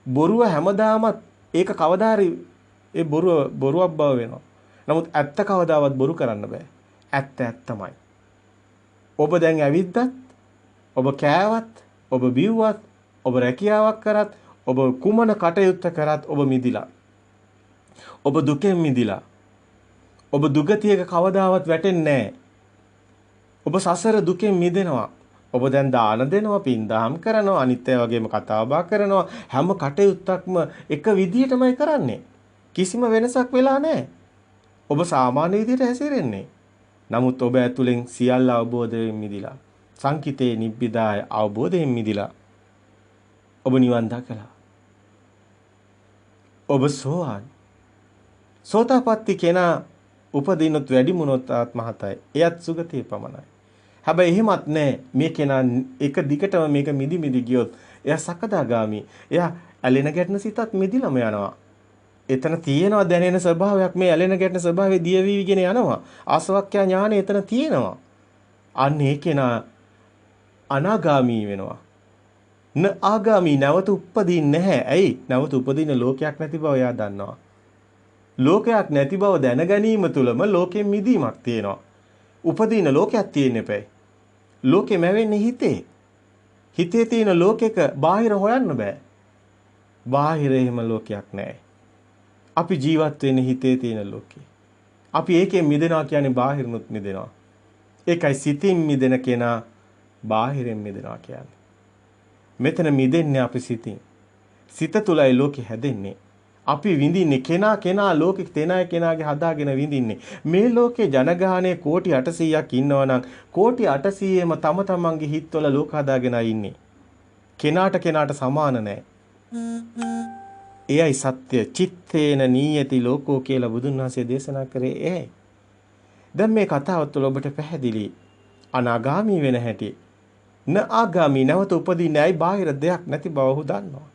බොරුව හැමදාමත් ඒක කවදාරි ඒ බොරුවක් බව වෙනවා. නමුත් ඇත්ත කවදාවත් බොරු කරන්න බෑ. ඇත්ත ඇත්තමයි. ඔබ දැන් ඇවිද්දත්, ඔබ කෑවත්, ඔබ බිව්වත්, ඔබ රැකියාවක් කරත්, ඔබ කුමන කටයුත්ත කරත් ඔබ මිදිලා. ඔබ දුකෙන් මිදිලා. ඔබ දුගතියක කවදාවත් වැටෙන්නේ නැහැ. ඔබ සසර දුකෙන් මිදෙනවා. ඔබ දැන් දාන දෙනවා, පින්දහම් කරනවා, අනිත් අය වගේම කතා බහ කරනවා. හැම කටයුත්තක්ම එක විදියටමයි කරන්නේ. කිසිම වෙනසක් වෙලා නැහැ. ඔබ සාමාන්‍ය විදිහට හැසිරෙන්නේ. නමුත් ඔබ ඇතුලෙන් සියල්ල අවබෝධයෙන් මිදිලා. සංකිතේ නිබ්බිදාය අවබෝධයෙන් මිදිලා. ඔබ නිවන් දකලා. ඔබ සෝවාන්. සෝතාපට්ටි කෙනා උපදිනොත් වැඩි මොනොත් ආත්මහතයි. එයත් සුගතිය පමණයි. හැබැයි එහෙමත් නැහැ. මේ කෙනා එක දිගටම මේක මිදි ගියොත් එයා සකදාගාමි. එයා ඇලෙන ගැටෙන සිතත් මිදිලම යනවා. එතන තියෙනවා දැනෙන ස්වභාවයක් මේ ඇලෙන ගැටෙන ස්වභාවය දියවිගෙන යනවා. ආසවක්ඛ්‍යා ඥානෙ එතන තියෙනවා. අන්න ඒ කෙනා අනාගාමී වෙනවා. න ආගාමී නැවත උපදින්නේ නැහැ. ඇයි? නැවත උපදින ලෝකයක් නැති බව එයා දන්නවා. ලෝකයක් නැති බව දැන ගැනීම තුළම ලෝකෙන් මිදීමක් තියෙනවා. උපදින ලෝකයක් තියෙන්න එපැයි. ලෝකෙ මැවෙන්නේ හිතේ. හිතේ තියෙන ලෝකෙක බාහිර හොයන්න බෑ. බාහිර එහෙම ලෝකයක් නැහැ. අපි ජීවත් වෙන්නේ හිතේ තියෙන ලෝකේ. අපි ඒකෙන් මිදෙනවා කියන්නේ බාහිරිනුත් මිදෙනවා. ඒකයි සිතින් මිදෙන කෙනා බාහිරින් මිදෙනවා කියන්නේ. මෙතන මිදෙන්නේ අපි සිතින්. සිත තුලයි ලෝකෙ හැදෙන්නේ. අපි විඳින්නේ කෙනා ලෝකෙ තේනාය කෙනාගේ හදාගෙන විඳින්නේ. මේ ලෝකේ ජනගහනය කෝටි 800ක් ඉන්නවා නම් කෝටි 800ෙම තම තමන්ගේ හිතවල ලෝක හදාගෙන ඉන්නේ. කෙනාට සමාන නැහැ. එයයි සත්‍ය චිත්තේන නීයති ලෝකෝ කියලා බුදුන් වහන්සේ දේශනා කරේ එයයි. දැන් මේ කතාව තුළ ඔබට පැහැදිලි අනාගාමී වෙන හැටි. න ආගාමී නැවත උපදින්නේයි බාහිර දෙයක් නැති බව ඔහු දන්නවා.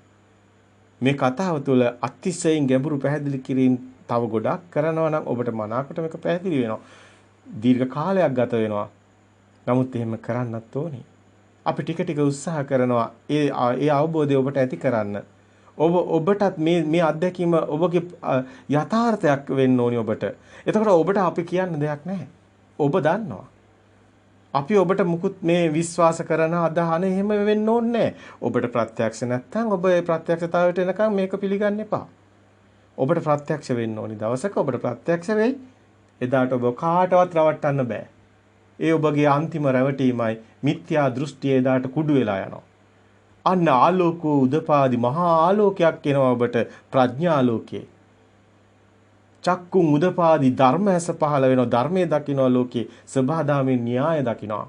මේ කතාව තුළ අතිශයින් ගැඹුරු පැහැදිලි කිරීම තව ගොඩක් කරනවා නම් ඔබට මනාකොට මේක පැහැදිලි වෙනවා. දීර්ඝ කාලයක් ගත වෙනවා. නමුත් එහෙම කරන්නත් ඕනේ. අපි ටික උත්සාහ කරනවා ඒ අවබෝධය ඔබට ඇති කරන්න. ඔබටත් මේ අත්දැකීම ඔබගේ යථාර්ථයක් වෙන්න ඕනි ඔබට. එතකොට ඔබට අපි කියන්න දෙයක් නැහැ. ඔබ දන්නවා. අපි ඔබට මුකුත් මේ විශ්වාස කරන අදහන එහෙම වෙන්න ඕනේ නැහැ. ඔබට ප්‍රත්‍යක්ෂ නැත්නම් ඔබ ඒ ප්‍රත්‍යක්ෂතාවයට එනකම් මේක පිළිගන්න එපා. ඔබට ප්‍රත්‍යක්ෂ වෙන්න ඕනි දවසක ඔබට ප්‍රත්‍යක්ෂ වෙයි. එදාට ඔබ කාටවත් රවට්ටන්න බෑ. ඒ ඔබගේ අන්තිම රැවටීමයි මිත්‍යා දෘෂ්ටිය එදාට කුඩු වෙලා යනවා. අන්න ආලෝකෝ උදපාදි මහා ආලෝකයක් එනවා ඔබට ප්‍රඥාලෝකේ. චක්කුම් උදපාදි ධර්ම ඇස පහළ වෙනවා ධර්මයේ දකින්නවා ලෝකේ සබහාදාමේ න්‍යාය දකින්නවා.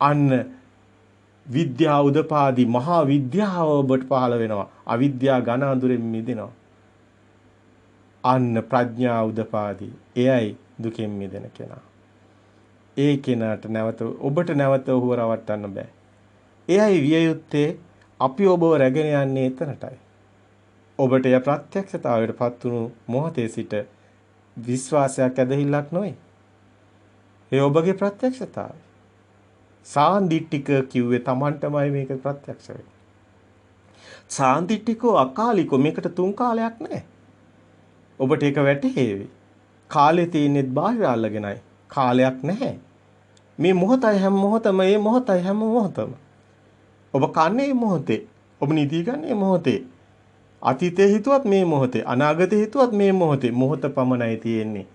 අන්න විද්‍යා උදපාදි මහා විද්‍යාව ඔබට පහළ වෙනවා. අවිද්‍යා ඝන අඳුරෙන් මිදෙනවා. අන්න ප්‍රඥා උදපාදි එයයි දුකෙන් මිදෙන කෙනා. ඒ කෙනාට නැවත ඔබට නැවත ඔහුව රවට්ටන්න බෑ. එයයි විය යුත්තේ අපි ඔබව රැගෙන යන්නේ එතනටයි. ඔබට ය ප්‍රත්‍යක්ෂතාවයටපත් වුණු මොහොතේ සිට විශ්වාසයක් ඇදහිල්ලක් නොවේ. ඒ ඔබගේ ප්‍රත්‍යක්ෂතාවය. සාන්දිටික කිව්වේ Tamanටමයි මේක ප්‍රත්‍යක්ෂ වෙන්නේ. සාන්දිටිකෝ අකාලිකෝ මේකට තුන් කාලයක් නැහැ. ඔබට ඒක වැටහෙවි. කාලේ තියෙන්නේත් බාහිර අල්ලගෙනයි. කාලයක් නැහැ. මේ මොහොතයි හැම මොහොතම මේ මොහොතයි හැම මොහොතම. ඔබ කන්නේ මොහොතේ. ඔබ නිදි ගන්නේ මොහොතේ. අතීතේ හිතුවත් මේ මොහොතේ. අනාගතේ හිතුවත් මේ මොහොතේ. මොහොත පමණයි තියෙන්නේ.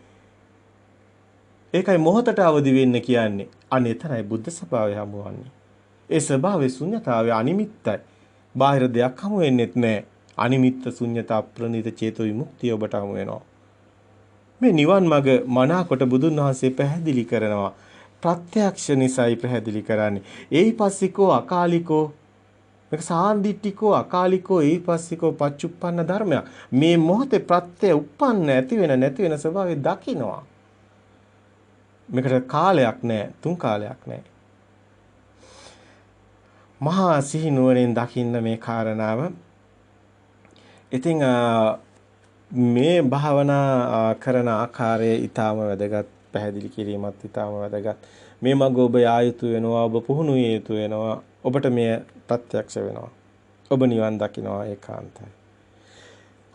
ඒකයි මොහොතට අවදි වෙන්න කියන්නේ. අනේ තරයි බුද්ධ ස්වභාවය හමුවන්නේ. ඒ ස්වභාවයේ ශුන්‍යතාවය අනිමිත්තයි. බාහිර දෙයක් හමු වෙන්නෙත් නැහැ. අනිමිත්ත ශුන්‍යතා ප්‍රණීත චේතෝ විමුක්තිය ඔබට හමු වෙනවා. මේ නිවන් මඟ මනාකොට බුදුන් වහන්සේ පැහැදිලි කරනවා. ප්‍රත්‍යක්ෂ නිසයි පැහැදිලි කරන්නේ. ඒයිපස්සිකෝ අකාලිකෝ මේක සාන්දිටිකෝ අකාලිකෝ ඒයිපස්සිකෝ පච්චුප්පන්න ධර්මයක්. මේ මොහොතේ ප්‍රත්‍ය උප්පන්න ඇති වෙන නැති වෙන ස්වභාවය දකින්නවා. මේකට කාලයක් නැහැ, තුන් කාලයක් නැහැ. මහා සිහි නුවණෙන් දකින්න මේ කාරණාව. ඉතින් මේ භාවනා කරන ආකාරය ඊටාම වැදගත්. පැහැදිලි කිරීමත් ඊටාම වැදගත්. මේ මඟ ඔබ යා යුතු වෙනවා, ඔබ පුහුණු විය යුතු වෙනවා. ඔබට මේ ප්‍රත්‍යක්ෂ වෙනවා. ඔබ නිවන් දකින්නවා ඒකාන්තයි.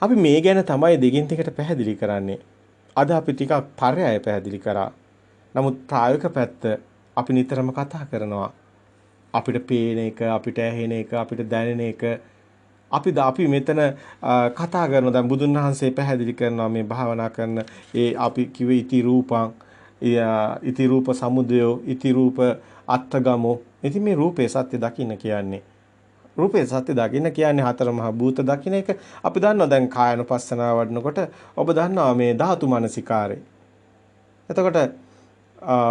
අපි මේ ගැන තමයි දෙකින් ටිකට පැහැදිලි කරන්නේ. අද අපි ටිකක් පරයය පැහැදිලි කරා. නමුත් ප්‍රායෝගික පැත්ත අපි නිතරම කතා කරනවා. අපිට පේන එක, අපිට ඇහෙන එක, අපිට දැනෙන එක අපි මෙතන කතා කරනවා. දැන් බුදුන් වහන්සේ පැහැදිලි කරනවා මේ භාවනා කරන ඒ අපි කිව්වේ ඉති රූපං ඉති රූප සමුදයෝ ඉති රූප අත්තගමෝ. ඉතින් මේ රූපේ සත්‍ය දකින්න කියන්නේ රූපේ සත්‍ය දකින්න කියන්නේ හතර මහා භූත දකින්න එක. අපි දන්නවා දැන් කායනුපස්සනාව වඩනකොට ඔබ දන්නවා මේ ධාතු මනසිකාරේ. එතකොට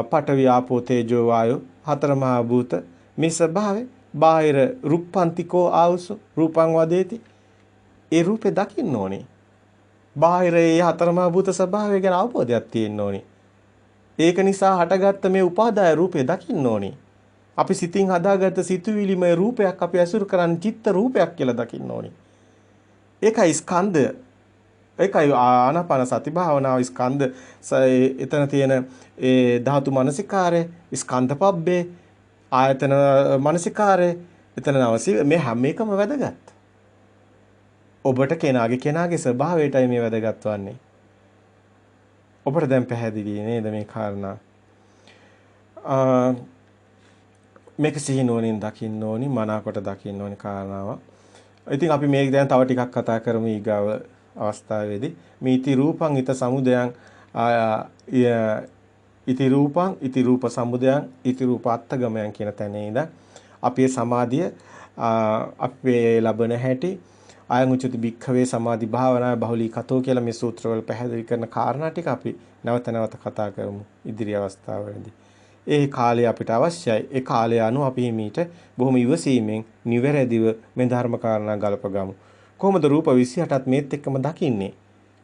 පඨවි ආපෝ තේජෝ වායෝ හතර මහා භූත මේ ස්වභාවය බාහිර රුප්පන්තිකෝ ආවුසු රූපං වදේති. ඒ රූපේ දකින්න ඕනේ. බාහිර ඒ හතර මහා භූත ස්වභාවය ගැන අවබෝධයක් තියෙන්න ඕනේ. ඒක නිසා හටගත්ත මේ උපාදාය රූපේ දකින්න ඕනේ. අපි සිතින් හදාගත්ත සිතුවිලිමය රූපයක් අපි ඇසුරු කරන්නේ චිත්ත රූපයක් කියලා දකින්න ඕනේ. ඒකයි ස්කන්ධ. ඒකයි ආනාපාන සති භාවනාව ස්කන්ධ එතන තියෙන ඒ ධාතු මනසිකාරය ස්කන්ධපබ්බේ ආයතන මනසිකාරය එතන අවශ්‍ය මේ හැම එකම වැදගත්. ඔබට කෙනාගේ ස්වභාවයටයි මේ වැදගත් වන්නේ. ඔබට දැන් පැහැදිලි නේද මේ කාරණා? මේක සිහිනුවණින් දකින්න ඕනි, මනාකොට දකින්න ඕනි කාරණාව. ඉතින් අපි මේක දැන් තව ටිකක් කතා කරමු ඊගාව අවස්ථාවේදී. මේ ඉති රූපං ඉත සමුදයං ඉති රූපං ඉති රූප සමුදයං ඉති රූප අත්තගමයන් කියන තැනේ ඉඳන් අපේ සමාධිය අපේ ලබන හැටි අයං උචති භික්ඛවේ සමාධි භාවනා බහුලී කතෝ කියලා මේ සූත්‍රවල පැහැදිලි කරන කාරණා ටික අපි නැවත නැවත කතා කරමු ඉදිරි අවස්ථාවලදී. ඒ කාලය අපිට අවශ්‍යයි. ඒ කාලය අනුව අපි මීට බොහොම ඉවසීමෙන් නිවැරදිව මේ ධර්ම කාරණා ගලපගමු. කොහොමද රූප 28ත් මේත් එක්කම දකින්නේ?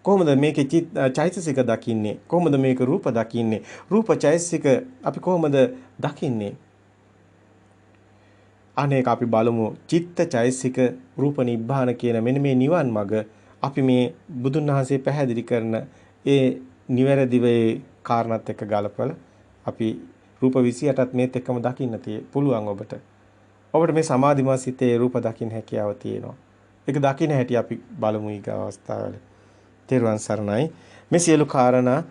කොහොමද මේකේ චෛතසික දකින්නේ? කොහොමද මේක රූප දකින්නේ? රූප චෛතසික අපි කොහොමද දකින්නේ? අනේක අපි බලමු චිත්ත චෛතසික රූප නිබ්බාන කියන මෙන්න මේ නිවන් මඟ අපි මේ බුදුන් වහන්සේ පැහැදිලි කරන ඒ නිවැරදිව ඒ කාරණාත් එක්ක ගලපලා අපි රූප 28ත් මේත් එක්කම දකින්න පුළුවන් ඔබට. ඔබට මේ සමාධිමත් සිතේ රූප දකින්න හැකියාව තියෙනවා. ඒක දකින්න හැටි අපි බලමු ඊග අවස්ථාවල. තෙරුවන් සරණයි. මේ සියලු කාරණා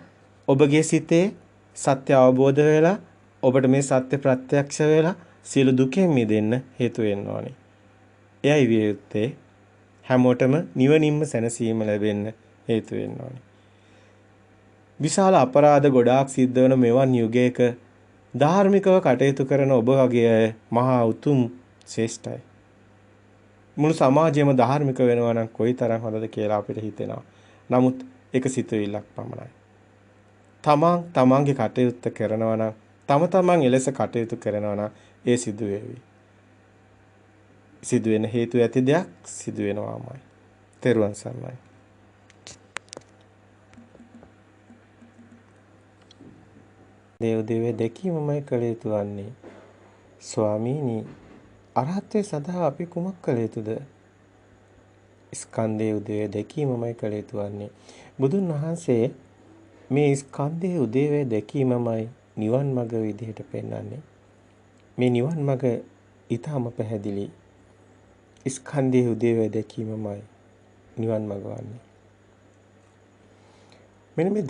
ඔබගේ සිතේ සත්‍ය අවබෝධ වෙලා ඔබට මේ සත්‍ය ප්‍රත්‍යක්ෂ වෙලා සියලු දුකෙන් මිදෙන්න හේතු වෙන්න ඕනේ. එයයි විය යුත්තේ හැමෝටම නිවනින්ම සැනසීම ලැබෙන්න හේතු වෙන්න ඕනේ. විශාල අපරාධ ගොඩාක් සිද්ධ වෙන මෙවන් යුගයක ධාර්මිකව කටයුතු කරන ඔබ වගේ අය මහා උතුම් ශ්‍රේෂ්ඨයි. මුළු සමාජයම ධාර්මික වෙනවා නම් කොයිතරම් හොඳද කියලා අපිට හිතෙනවා. නමුත් ඒක සිතුවිල්ලක් පමණයි. තමන්ගේ කටයුත්ත කරනවා නම් තමන් එලෙස කටයුතු කරනවා නම් ඒ සිදු වේවි. සිදු වෙන හේතු ඇති දෙයක් සිදු වෙනවාමයි. තෙරුවන් සරණයි. දේව දැකීමමයි කළ යුතු වන්නේ. ස්වාමීනි, අරහත්ත්වයේ සඳහා අපි කුමක් කළ යුතුද? ස්කන්ධයේ උදේ දැකීමමයි කළ යුතු වන්නේ. බුදුන් වහන්සේ මේ ස්කන්ධයේ උදේවේ දැකීමමයි නිවන් මඟ විදිහට පෙන්වන්නේ. මේ නිවන් මඟ ඊටම පැහැදිලි. ස්කන්ධයේ උදේවේ දැකීමමයි නිවන් මඟ වන්නේ. මෙන්න මේ